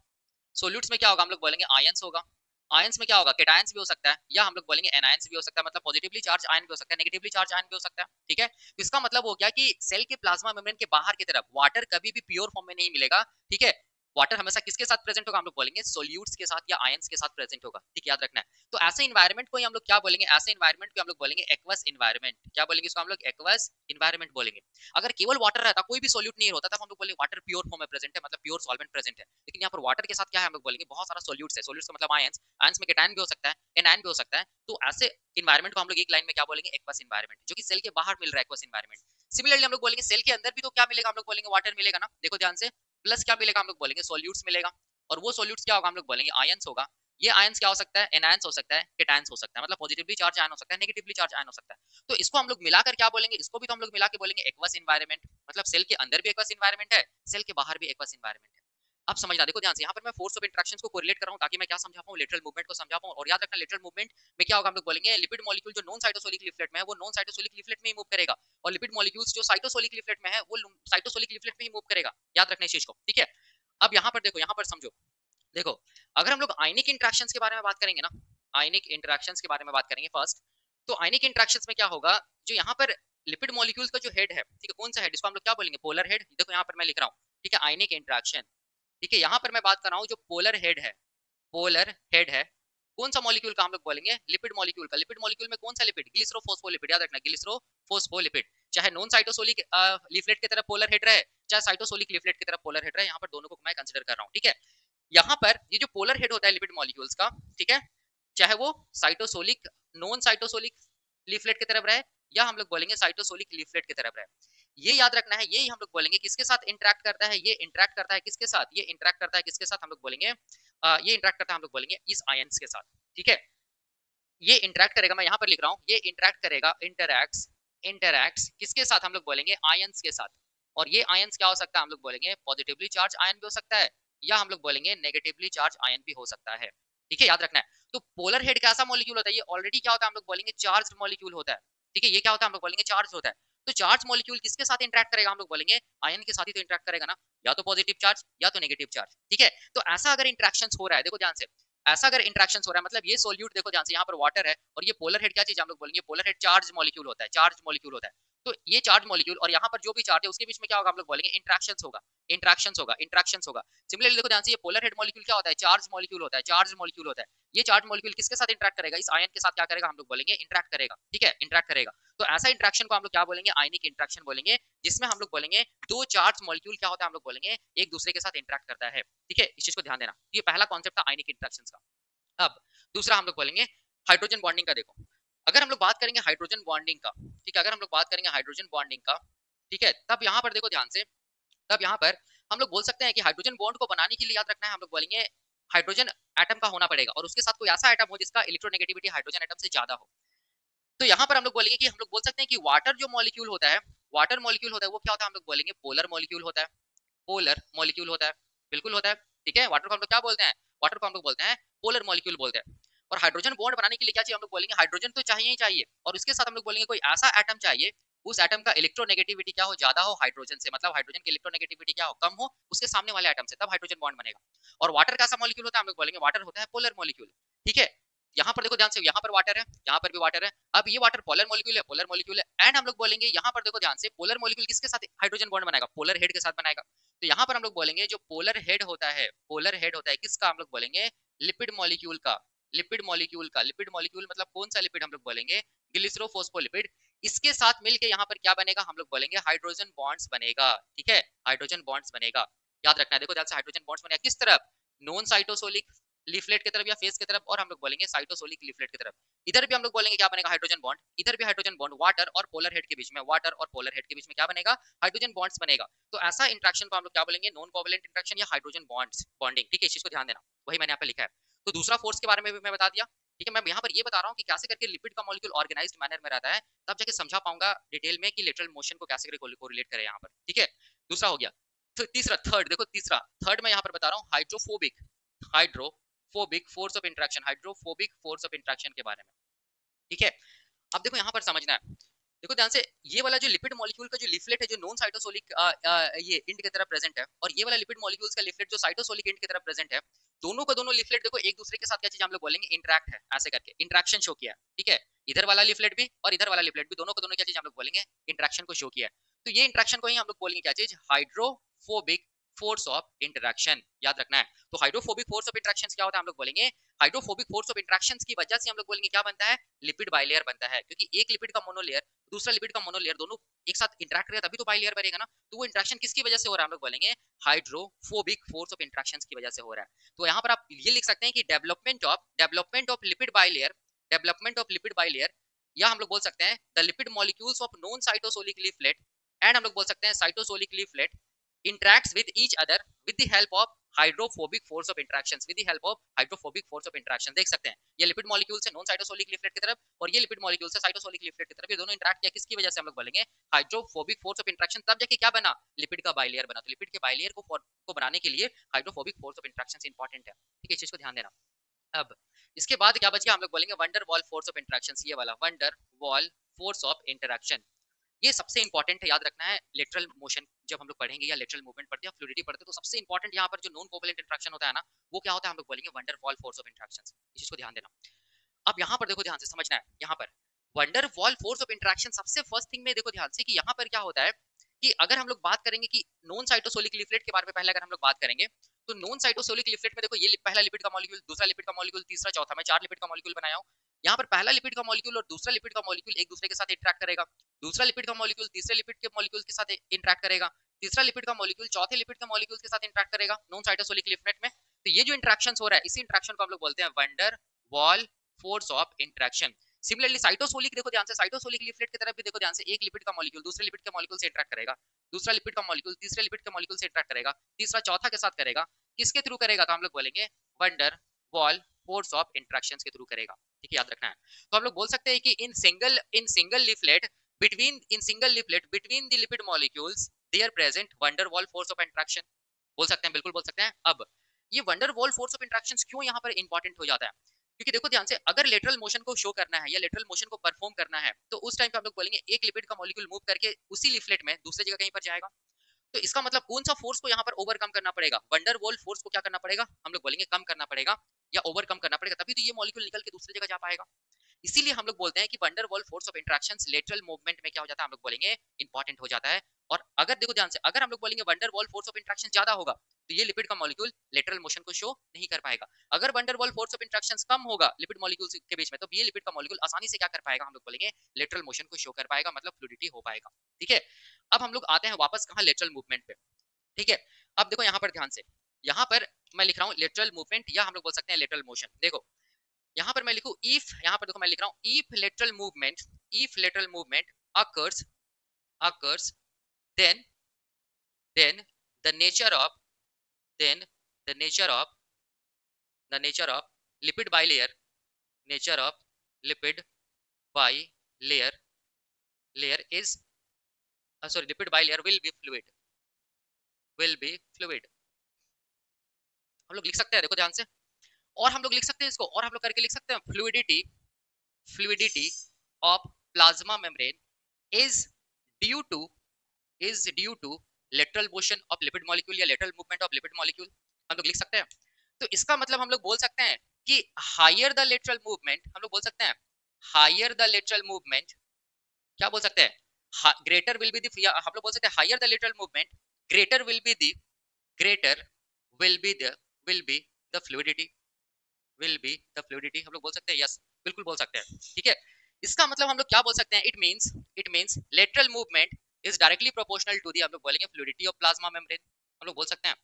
सोल्यूट्स में क्या होगा, हम लोग बोलेंगे आयंस होगा। आयंस में क्या होगा, केटायंस भी हो सकता है, या हम लोग बोलेंगे एनायंस भी हो सकता है, मतलब पॉजिटिवली चार्ज आयन भी हो सकता है, नेगेटिवली चार्ज आयन भी हो सकता है। ठीक है, तो इसका मतलब हो गया कि सेल के प्लाज्मा मेम्ब्रेन के बाहर की तरफ वाटर कभी भी प्योर फॉर्म में नहीं मिलेगा। ठीक है, वाटर हमेशा किसके साथ प्रेजेंट होगा, हम लोग बोलेंगे सोल्यूट्स के साथ या आयंस के साथ प्रेजेंट होगा। ठीक, याद रखना है। तो ऐसे इन्वायरमेंट को ही हम लोग क्या बोलेंगे, ऐसे इन्वायरमेंट को हम लोग बोलेंगे एक्वस इन्वायरमेंट। क्या बोलेंगे इसको हम लोग, एक्वस इन्वायरमेंट बोलेंगे। अगर केवल वाटर रहता, कोई भी सोल्यूट नहीं होता, तब हम लोग बोलेंगे वाटर प्योर फॉर्म में प्रेजेंट है, मतलब प्योर सॉल्वेंट प्रेजेंट है। लेकिन यहाँ पर वाटर के साथ क्या है, हम लोग बोलेंगे बहुत सारा सोल्यूट्स है। सोल्यूट्स का मतलब आयंस, आयंस में केटायन भी हो सकता है, एनायन भी हो सकता है। तो ऐसे इन्वायरमेंट को हम लोग एक लाइन में क्या बोलेंगे, एक्वस इन्वायरमेंट, जो कि सेल के बाहर मिल रहा है, एक्वस इन्वायरमेंट। सिमिलरली हम लोग बोलेंगे सेल के अंदर भी तो क्या मिलेगा, हम लोग बोलेंगे वाटर मिलेगा ना। देखो ध्यान से, प्लस क्या मिलेगा, हम लोग बोलेंगे सोल्यूट्स मिलेगा। और वो सोल्यूट्स क्या होगा, हम लोग बोलेंगे आयंस होगा। ये आयंस क्या हो सकता है, एनायंस हो सकता है, केटायंस हो सकता है, मतलब पॉजिटिवली चार्ज आयन हो सकता है, नेगेटिवली चार्ज आयन हो सकता है। तो इसको हम लोग मिलाकर क्या बोलेंगे, इसको भी तो हम लोग मिला के बोलेंगे एक्वस इन्वायरमेंट। मतलब सेल के अंदर भी एक्वस इन्वायरमेंट है, सेल के बाहर भी एक्वस इन्वायरमेंट है। अब समझना, देखो ध्यान से, यहाँ पर मैं फोर्स ऑफ इंटरेक्शंस को कोरिलेट कर रहा हूँ ताकि मैं क्या समझा पाऊँ, लेटरल मूवमेंट को समझा पाऊँ। और याद रखना, लेटरल मूवमेंट में क्या होगा, हम लोग बोलेंगे लिपिड मॉलिक्यूल जो नॉन साइटोसोलिक लीफलेट में है, वो नॉन साइटोसोलिक लीफलेट में ही मूव करेगा, और लिपिड मॉलिक्यूल्स जो साइटोसोलिक लीफलेट में है, वो साइटोसोलिक लीफलेट में ही मूव करेगा। याद रखना इस चीज को। ठीक है, अब यहाँ पर देखो, यहाँ पर समझो, देखो अगर हम लोग आयनिक इंटरेक्शंस के बारे में बात करेंगे ना, आयनिक इंटरेक्शंस के बारे में बात करेंगे फर्स्ट, तो आयनिक इंटरेक्शंस में क्या होगा, जो यहाँ पर लिपिड मॉलिक्यूल्स का जो हेड है, ठीक है, कौन सा हेड, इसको हम लोग क्या बोलेंगे, पोलर हेड। देखो यहाँ पर मैं लिख रहा हूँ, ठीक है, आयनिक इंटरेक्शन। ठीक है, यहाँ पर मैं बात कर रहा हूँ जो पोलर हेड है, पोलर हेड है, कौन सा मॉलिक्यूल का, हम लोग बोलेंगे लिपिड मॉलिक्यूल का। लिपिड मॉलिक्यूल में कौन सा लिपिड, ग्लिसरोफॉस्फोलिपिड। याद रखना, ग्लिसरोफॉस्फोलिपिड। चाहे नॉन साइटोसोलिक लीफलेट की तरफ पोलर हेड रहे, चाहे साइटोसोलिक लीफलेट की तरफ पोलर हेड रहे, यहाँ पर दोनों को मैं कंसीडर कर रहा हूँ। ठीक है, यहाँ पर ये जो पोलर हेड होता है लिपिड मॉलिक्यूल्स का, ठीक है, चाहे वो साइटोसोलिक नॉन साइटोसोलिक लीफलेट की तरफ रहे, या हम लोग बोलेंगे साइटोसोलिक लीफलेट की तरफ रहे, ये याद रखना है। ये हम लोग बोलेंगे किसके साथ इंटरेक्ट करता है, ये इंटरेक्ट करता है किसके साथ, ये इंटरेक्ट करता है किसके साथ, हम लोग बोलेंगे ये इंटरेक्ट करता है, हम लोग बोलेंगे इस आयंस के साथ। ठीक है, ये इंटरेक्ट करेगा, मैं यहाँ पर लिख रहा हूँ, ये इंटरेक्ट करेगा, इंटरैक्ट्स, इंटरैक्ट्स किसके साथ, हम लोग बोलेंगे आयंस के साथ। और ये आयंस क्या हो सकता है, हम लोग बोलेंगे पॉजिटिवली चार्ज आयन भी हो सकता है, या हम लोग बोलेंगे नेगेटिवली चार्ज आयन भी हो सकता है। ठीक है, याद रखना है। तो पोलर हेड कैसा मॉलिक्यूल होता है, ये ऑलरेडी क्या होता है, हम लोग बोलेंगे चार्ज मॉलिक्यूल होता है। ठीक है, ये क्या होता है, हम लोग बोलेंगे चार्ज होता है। तो चार्ज मॉलिक्यूल किसके साथ इंटरेक्ट करेगा, हम लोग बोलेंगे आयन के साथ ही तो इंटरेक्ट करेगा ना, या तो पॉजिटिव चार्ज या तो नेगेटिव चार्ज। ठीक है, तो ऐसा अगर इंटरेक्शन हो रहा है, देखो ध्यान से, ऐसा अगर इंटरेक्शन हो रहा है, मतलब ये सोल्यूट, देखो ध्यान से, यहाँ पर वाटर है, और ये पोलर हेड क्या चीज, हम लोग बोलेंगे पोलर हेड चार्ज मॉलिक्यूल होता है, चार्ज मॉलिक्यूल होता है। तो ये चार्ज मॉलिक्यूल और यहाँ पर जो भी चार्ज है उसके बीच में क्या होगा, हम लोग बोलेंगे इंटरेक्शंस होगा, इंटरेक्शंस होगा, इंटरेक्शंस होगा। सिमिलरली देखो ध्यान से, ये पोलर हेड मॉलिक्यूल क्या होता है, चार्ज मॉलिक्यूल होता है, चार्ज मॉलिक्यूल होता है। ये चार्ज मॉलिक्यूल किसके साथ इंटरेक्ट करेगा, इस आयन के साथ क्या करेगा, हम लोग बोलेंगे इंटरेक्ट करेगा। ठीक है, इंटरेक्ट करेगा। तो ऐसा इंटरेक्शन को हम लोग क्या बोलेंगे, आयनिक इंटरेक्शन बोलेंगे, जिसमें हम लोग बोलेंगे दो चार्ज मॉलिक्यूल क्या होता है, हम लोग बोलेंगे एक दूसरे के साथ इंटरेक्ट करता है। ठीक है, इस चीज को ध्यान देना। ये पहला कॉन्सेप्ट था आयनिक इंटरेक्शन का। अब दूसरा हम लोग बोलेंगे हाइड्रोजन बॉन्डिंग का। देखो अगर हम लोग बात करेंगे हाइड्रोजन बॉन्डिंग का, ठीक है, अगर हम लोग बात करेंगे हाइड्रोजन बॉन्डिंग का, ठीक है, तब यहाँ पर देखो ध्यान से, तब यहाँ पर हम लोग बोल सकते हैं कि हाइड्रोजन बॉन्ड को बनाने के लिए याद रखना है, हम लोग बोलेंगे हाइड्रोजन एटम का होना पड़ेगा, और उसके साथ कोई ऐसा एटम हो जिसका इलेक्ट्रोनेगेटिविटी हाइड्रोजन एटम से ज्यादा हो। तो यहाँ पर हम लोग बोलेंगे कि हम लोग बोल सकते हैं कि वाटर जो मॉलिक्यूल होता है, वाटर मॉलिक्यूल होता है, वो क्या होता है, हम लोग बोलेंगे पोलर मॉलिक्यूल होता है, पोलर मॉलिक्यूल होता है, बिल्कुल होता है। ठीक है, वाटर को हम लोग क्या बोलते हैं, वाटर को हम लोग बोलते हैं पोलर मॉलिक्यूल बोलते हैं। और हाइड्रोजन बॉन्ड बनाने के लिए क्या चाहिए, हम लोग बोलेंगे हाइड्रोजन तो चाहिए ही चाहिए, और उसके साथ हम लोग बोलेंगे कोई ऐसा एटम चाहिए, उस एटम का इलेक्ट्रोनेगेटिविटी क्या हो, ज्यादा हो हाइड्रोजन से, मतलब हाइड्रोजन की इलेक्ट्रोनेगेटिविटी क्या हो, कम हो उसके सामने वाले एटम से, तब हाइड्रोजन बॉन्ड बनेगा। और वाटर कैसा मॉलिक्यूल होता है, हम लोग बोलेंगे वाटर होता है पोलर मॉलिक्यूल। ठीक है, यहाँ पर देखो ध्यान से, यहाँ पर वाटर है, यहाँ पर भी वाटर है। अब ये वाटर पोलर मॉलिक्यूल है, पोलर मॉलिक्यूल है। एंड हम लोग बोलेंगे यहाँ पर देखो ध्यान से, पोलर मॉलिक्यूल किसके साथ हाइड्रोजन बॉन्ड बनाएगा, पोलर हेड के साथ बनाएगा। तो यहाँ पर हम लोग बोलेंगे जो पोलर हेड होता है, पोलर हेड होता है किसका, हम लोग बोलेंगे लिपिड मॉलिक्यूल का, लिपिड मॉलिक्यूल का। लिपिड मॉलिक्यूल मतलब कौन सा लिपिड, हम लोग बोलेंगे ग्लिसरोफॉस्फोलिपिड। इसके साथ मिलके यहाँ पर क्या बनेगा, हम लोग बोलेंगे हाइड्रोजन बॉन्ड्स बनेगा। ठीक है, हाइड्रोजन बॉन्ड्स बनेगा, याद रखना है। देखो ध्यान से, हाइड्रोजन बॉन्ड्स बनेगा किस तरफ, नॉन साइटोसोलिक लीफलेट की तरफ या फेस की तरफ, और हम लोग बोलेंगे साइटोसोलिक लीफलेट की तरफ। इधर भी हम लोग बोलेंगे क्या बनेगा, हाइड्रोजन बॉन्ड, इधर भी हाइड्रोजन बॉन्ड, वाटर और पोलर हेड के बीच में, वाटर और पोलर हेड के बीच में क्या बनेगा, हाइड्रोजन बॉन्ड्स बनेगा। तो ऐसा इंटरेक्शन को हम लोग क्या बोलेंगे, नॉन कोवैलेंट इंटरेक्शन या हाइड्रोजन बॉन्ड्स बॉन्डिंग। ठीक है, इस चीज को ध्यान देना, वही मैंने यहाँ पे लिखा है। तो दूसरा फोर्स के बारे में भी मैं बता दिया। ठीक है, मैं यहाँ पर ये बता रहा हूँ कि कैसे करके लिपिड का मॉलिक्यूल ऑर्गेनाइज्ड मैनर में रहता है, तब जाके समझा पाऊंगा डिटेल में कि लेटरल मोशन को कैसे करके कोरिलेट करें यहाँ पर। ठीक है, दूसरा हो गया। तो तीसरा, थर्ड देखो, तीसरा थर्ड मैं यहाँ पर बता रहा हूँ hydrophobic, hydrophobic force of interaction, hydrophobic force of interaction के बारे में। ठीक है, अब देखो यहाँ पर समझना है, देखो ध्यान से, ये वाला जो लिपिड मॉलिक्यूल का जो लिफलेट है जो नॉन साइटोसोलिक ये इंड की तरफ प्रेजेंट है, और ये वाला लिपिड मॉलिक्यूल्स का लिफलेट जो साइटोसोलिक इंड की तरफ प्रेजेंट है, दोनों का दोनों लिफलेट देखो एक दूसरे के साथ क्या चीज हम लोग बोलेंगे, इंटरेक्ट है, ऐसे करके इंटरेक्शन शो किया है, ठीक है। इधर वाला लिफलेट भी और इधर वाला लिफलेट भी, दोनों को दोनों क्या चीज हम लोग बोलेंगे, इंटरेक्शन को शो किया है। तो ये इंटरेक्शन को ही हम लोग बोलेंगे क्या चीज, हाइड्रोफोबिक फोर्स ऑफ इंटरेक्शन, याद रखना है। तो हाइड्रोफोबिक फोर्स ऑफ इंटरेक्शन क्या होता है हम लोग बोलेंगे, हाइड्रोफोबिक फोर्स ऑफ इंटरेक्शन की वजह से हम लोग बोलेंगे क्या बनता है, लिपिड बाइलेयर बनता है, क्योंकि एक लिपिड का मोनोलेयर दूसरा लिपिड का मोनोलेयर दोनों एक साथ इंटरेक्ट करेगा तभी तो बाइलेयर बनेगा ना। तो वो इंटरेक्शन किसकी वजह से हो रहा है, हम लोग बोलेंगे हाइड्रोफोबिक फोर्स ऑफ इंटरेक्शन की वजह से हो रहा है। तो यहाँ पर आप ये लिख सकते हैं कि development of lipid bilayer, development of lipid bilayer, या हम लोग बोल सकते हैं the lipid molecules of non cytosolic leaflet, and हम लोग बोल सकते हैं cytosolic leaflet interacts with each other with the help of hydrophobic force of interactions, with the help of hydrophobic force of interaction. देख सकते हैं ये लिपिड मॉलिक्यूल से नॉन साइटोसोलिक लीफलेट की तरफ और ये लिपिड मॉलिक्यूल से साइटोसोलिक लीफलेट की तरफ, ये दोनों इंटरेक्ट किया किसकी वजह से, हम लोग बोलेंगे हाइड्रोफोबिक फोर्स ऑफ इंटरेक्शन, तब जाके क्या बना, लिपिड का बाइलेयर बना। तो लिपिड के बाइलेयर को बनाने के लिए hydrophobic force of interaction important है, ठीक है, इस चीज को ध्यान देना। अब इसके बाद क्या बच गया, हम लोग बोलेंगे van der Waals force of interaction, ये वाला wonder Waals force of interaction, ये सबसे इंपॉर्टेंट है, याद रखना है। लेटरल मोशन जब हम लोग पढ़ेंगे या लेटरल मूवमेंट पढ़ते हैं, फ्लूइडिटी पढ़ते हैं, तो सबसे इंपॉर्टेंट यहाँ पर जो नॉन कोवैलेंट इंटरेक्शन होता है ना, वो क्या होता है, हम लोग बोलेंगे van der Waals force of interaction, इस चीज को ध्यान देना। अब यहाँ पर देखो ध्यान से समझना है, यहाँ पर wonder Waals force of interaction सबसे फर्स्ट थिंग में देखो ध्यान से कि यहाँ पर क्या होता है कि अगर हम लोग बात करेंगे कि नॉन साइटोसोलिक लीफलेट के बारे में पहले अगर हम लोग बात करेंगे, तो नॉन साइटोसोलिक लीफलेट में देखो ये पहला लिपिड का मॉलिक्यूल, दूसरा लिपिड का मॉलिक्यूल, तीसरा चौथा, मैं 4 लिपिड का मॉलिक्यूल बनाया हूँ। यहाँ पर पहला लिपिड का मॉलिक्यूल और दूसरा लिपिड का मॉलिक्यूल एक दूसरे के साथ इंटरेक्ट करेगा, दूसरा लिपिड का मॉलिक्यूल तीसरे लिपिड के मॉलिक्यूल के साथ इंटरेक्ट करेगा, तीसरा लिपिड का मॉलिक्यूल चौथे लिपिड के मॉलिक्यूल के साथ इंटरेक्ट करेगा नॉन साइटोसोलिक लीफलेट में। तो ये जो इंटरेक्शन हो रहा है, इसी इंटरेक्शन को हम लोग बोलते हैं wonder Waals force of interaction. Similarly cytosolic देखो ध्यान से, साइटोसोलिक लीफलेट की तरफ भी देखो ध्यान से, एक लिपिड का मॉलिक्यूल दूसरे लिपिड के मॉलिक्यूल से इंटरेक्ट करेगा, दूसरा लिपिड का मॉलिक्यूल तीसरे लिपिड के मॉलिक्यूल से इंटरेक्ट करेगा, तीसरा चौथा के साथ करेगा, किसके थ्रू करेगा, तो हम लोग बोलेंगे van der Waals force of interactions के थ्रू करेगा, ठीक है, याद रखना है। तो हम लोग बोल सकते हैं कि in single leaflet between the lipid molecules there present wonder Waals force of interaction, बोल सकते हैं, बिल्कुल बोल सकते हैं। अब ये wonder Waals force of interactions क्यों यहाँ पर इंपॉर्टेंट हो जाता है, क्योंकि देखो ध्यान से, अगर लेटरल मोशन को शो करना है या लेटरल मोशन को परफॉर्म करना है, तो उस टाइम पे हम लोग बोलेंगे एक लिपिड का मॉलिक्यूल मूव करके उसी लिफलेट में दूसरी जगह कहीं पर जाएगा। तो इसका मतलब कौन सा फोर्स को यहाँ पर ओवरकम करना पड़ेगा, वंडर वॉल फोर्स को क्या करना पड़ेगा, हम लोग बोलेंगे कम करना पड़ेगा या ओवरकम करना पड़ेगा, तभी तो ये मॉलिक्यूल निकल के दूसरी जगह जा पाएगा। इसीलिए हम लोग बोलते हैं कि wonder Waals force of interactions lateral movement में क्या हो जाता है, हम लोग बोलेंगे इंपॉर्टेंट हो जाता है। और अगर देखो ध्यान से, अगर हम लोग बोलेंगे van der Waals force of interaction ज्यादा होगा, तो ये लिपिड का मॉलिक्यूल लेटरल मोशन को शो नहीं कर पाएगा। अगर van der Waals force of interactions कम होगा लिपिड मॉलिक्यूल्स के बीच में, तो ये लिपिड का मॉलिक्यूल आसानी से क्या कर पाएगा, हम लोग बोलेंगे लेटरल मोशन को शो कर पाएगा, मतलब फ्लूइडिटी हो पाएगा, ठीक है। अब हम लोग आते हैं वापस कहाँ, लेटरल मूवमेंट पे, ठीक है। अब देखो यहाँ पर ध्यान से, यहाँ पर मैं लिख रहा हूँ लेटरल मूवमेंट या हम लोग बोल सकते हैं लेटरल मोशन। देखो यहाँ पर मैं लिखूं इफ, यहाँ पर देखो मैं लिख रहा हूँ if lateral movement occurs occurs then then the nature of then the nature of lipid bilayer nature of lipid bilayer layer is sorry lipid bilayer will be fluid। हम लोग लिख सकते हैं, देखो ध्यान से, और हम लोग लिख सकते हैं इसको, और हम लोग करके लिख सकते हैं fluidity of plasma membrane is due to lateral motion of lipid molecule या lateral movement of lipid molecule, हम लोग लिख सकते हैं। तो इसका मतलब हम लोग बोल सकते हैं कि हायर द लेटरल मूवमेंट, हम लोग बोल सकते हैं हायर द लेटरल मूवमेंट, क्या बोल सकते हैं, ग्रेटर विल बी द, हम लोग बोल सकते हैं higher the lateral movement greater will be the fluidity हम लोग बोल सकते हैं, यस बिल्कुल बोल सकते हैं, ठीक है। इसका मतलब हम लोग क्या बोल सकते हैं, it means lateral movement is directly proportional to the, हम लोग बोलेंगे फ्लूइडिटी ऑफ प्लाज्मा मेम्ब्रेन, हम लोग बोल सकते हैं,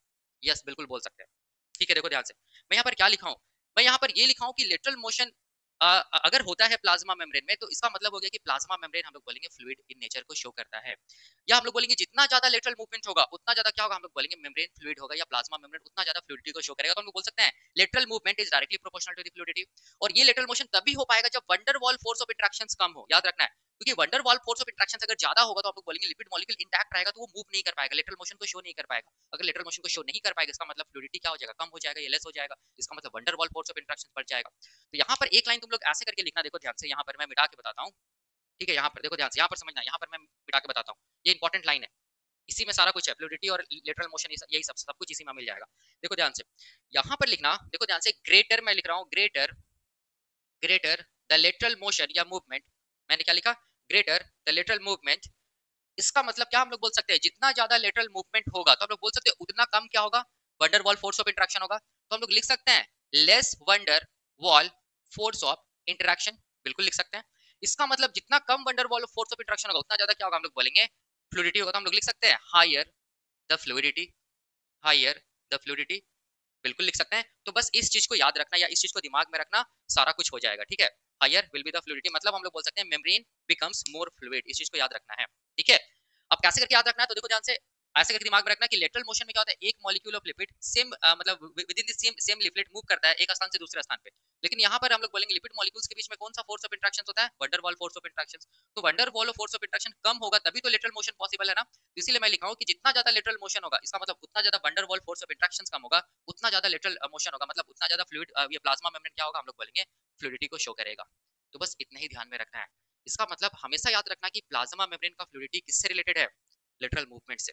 यस बिल्कुल बोल सकते हैं, ठीक है। देखो ध्यान से, मैं यहाँ पर क्या लिखा हूँ, मैं यहाँ पर ये लिखा हूँ कि लेटरल मोशन अगर होता है प्लाज्मा मेम्ब्रेन में, तो इसका मतलब हो गया कि प्लाज्मा मेम्ब्रेन हम लोग बोलेंगे फ्लूइड इन नेचर को शो करता है। या हम लोग बोलेंगे जितना ज्यादा लेटरल मूवमेंट होगा उतना ज्यादा क्या होगा, हम लोग बोलेंगे मेम्ब्रेन फ्लूइड होगा, या प्लाज्मा मेम्ब्रेन उतना ज्यादा फ्लूइडिटी को शो करेगा। तो हम लोग बोल सकते हैं lateral movement is directly proportional to the fluidity. और ये लेटरल मोशन तभी हो पाएगा जब van der Waals force of interactions कम हो, याद रखना है, क्योंकि van der Waals force of interactions अगर ज्यादा होगा तो हम लोग बोलेंगे लिपिड मॉलिक्यूल इंटैक्ट रहेगा, तो वो मूव नहीं कर पाएगा, लेटरल मोशन को शो नहीं कर पाएगा। अगर लेटरल मोशन को शो नहीं कर पाएगा, इसका मतलब फ्लूइडिटी क्या हो जाएगा, कम हो जाएगा या लेस हो जाएगा, इसका मतलब wonder Waals force of interaction बढ़ जाएगा। तो यहाँ पर एक लाइन तुम लोग ऐसे करके लिखना, देखो ध्यान से, यहाँ पर मैं मिटा के बताता हूँ, ठीक है, यहाँ पर देखो ध्यान से, यहाँ पर समझना, यहाँ पर मैं मिटा के बताता हूँ, ये इंपॉर्टेंट लाइन है, इसी में सारा कुछ है, फ्लूइडिटी और लेटरल मोशन यही सब सब कुछ इसी में मिल जाएगा। देखो ध्यान से, यहाँ पर लिखना, देखो ध्यान से, ग्रेटर मैं लिख रहा हूँ, greater greater the lateral motion या मूवमेंट, मैंने क्या लिखा, ग्रेटर द लेटरल मूवमेंट। इसका मतलब क्या हम लोग बोल सकते हैं, जितना ज्यादा लेटरल मूवमेंट होगा तो हम लोग बोल सकते हैं उतना कम क्या होगा, van der Waals force of interaction होगा। तो हम लोग लिख सकते हैं less van der Waals force of interaction, बिल्कुल लिख सकते हैं। इसका मतलब जितना कम van der Waals force of interaction होगा उतना ज्यादा क्या होगा, हम लोग बोलेंगे फ्लूइडिटी होगा। तो हम लोग लिख सकते हैं higher the fluidity, higher the fluidity, बिल्कुल लिख सकते हैं। तो बस इस चीज को याद रखना या इस चीज को दिमाग में रखना, सारा कुछ हो जाएगा। ठीक है, higher will be the fluidity, मतलब हम लोग बोल सकते हैं मेम्ब्रेन बिकम्स मोर फ्लूइड, इस चीज को याद रखना है। ठीक है, अब कैसे करके याद रखना है, तो देखो ध्यान से, ऐसे करके दिमाग में रखना कि लेटरल मोशन में क्या होता है, एक मॉलिक्यूल ऑफ लिपिड सेम मतलब with in the same lipid move करता है एक स्थान से दूसरे स्थान पे। लेकिन यहाँ पर हम लोग बोलेंगे लिपिड मॉलिक्यूल्स के बीच में कौन सा फोर्स ऑफ इंटरेक्शन होता है, van der Waals force of interaction. तो van der Waals force of interaction कम होगा तभी तो लेटरल मोशन पॉसिबल है ना। तो इसीलिए मैं लिख रहा हूँ कि जितना ज्यादा लेटरल मोशन होगा, इसका मतलब उतना ज्यादा van der Waals force of interaction कम होगा, उतना ज्यादा लेटरल मोशन होगा, मतलब उतना ज्यादा फ्लूइड ये प्लाज्मा मेम्ब्रेन क्या होगा, हम लोग बोलेंगे फ्लूइडिटी को शो करेगा। तो बस इतना ही ध्यान में रखना है। इसका मतलब हमेशा याद रखना कि प्लाज्मा मेम्ब्रेन का फ्लूइडिटी किससे रिलेटेड है, लेटरल मूवमेंट से।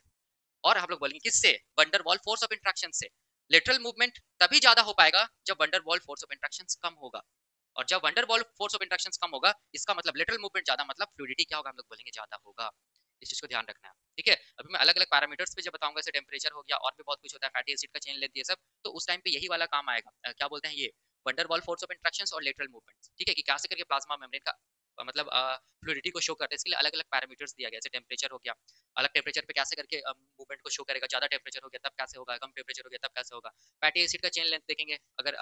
और हम लोग बोलेंगे किससे, van der Waals force of interaction से। लेटरल मूवमेंट तभी ज्यादा हो पाएगा जब van der Waals force of interaction कम होगा, और जब van der Waals force of interaction कम होगा इसका मतलब लेटरल मूवमेंट ज्यादा, मतलब फ्लूइडिटी क्या होगा, हम लोग बोलेंगे ज्यादा होगा। इस चीज को ध्यान रखना है। ठीक है, अभी मैं अलग अलग पैरामीटर्स पे जब बताऊंगा, जैसे टेम्परेचर हो गया और भी बहुत कुछ होता है, फैटी एसिड का चेन लेंथ, ये सब, तो उस टाइम पे यही वाला काम आएगा। क्या बोलते हैं ये, wonder Waals force of interaction और लेटरल मूवमेंट। ठीक है, कि कैसे करके प्लाज्मा मेम्ब्रेन का मतलब फ्लूइडिटी को शो करते हैं, इसके लिए अलग अलग पैरामीटर्स दिया गया, जैसे टेम्परेचर हो गया, अलग टेम्परेचर पे कैसे करके मूवमेंट को शो करेगा, ज्यादा टेम्परेचर हो गया तब कैसे होगा, कम टेम्परेचर हो गया तब कैसे होगा। फैटी एसिड का चेन लेंथ देखेंगे, अगर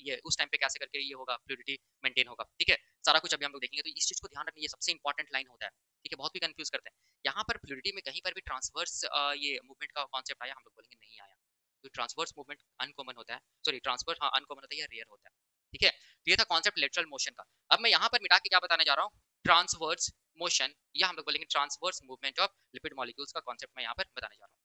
ये उस टाइम पे कैसे करके ये होगा, फ्लूइडिटी मेंटेन होगा। ठीक है, सारा कुछ अभी हम लोग देखेंगे। तो इस चीज को ध्यान रखना, ये सबसे इंपॉर्टेंट लाइन होता है। ठीक है, बहुत भी कंफ्यूज करते हैं। यहाँ पर फ्लूइडिटी में कहीं पर भी ट्रांसवर्स ये मूवमेंट का कॉन्सेप्ट आया, हम लोग बोलेंगे नहीं आया। तो ट्रांसवर्स मूवमेंट अनकॉमन होता है, सॉरी ट्रांसवर्स हाँ अनकॉमन होता है या रेयर होता है। ठीक है, तो ये था कॉन्सेप्ट लेटरल मोशन का। अब मैं यहाँ पर मिटा के क्या बताने जा रहा हूँ, ट्रांसवर्स मोशन, या हम लोग बोलेंगे transverse movement of lipid molecules का कॉन्सेप्ट मैं यहाँ पर बताने जा रहा हूँ।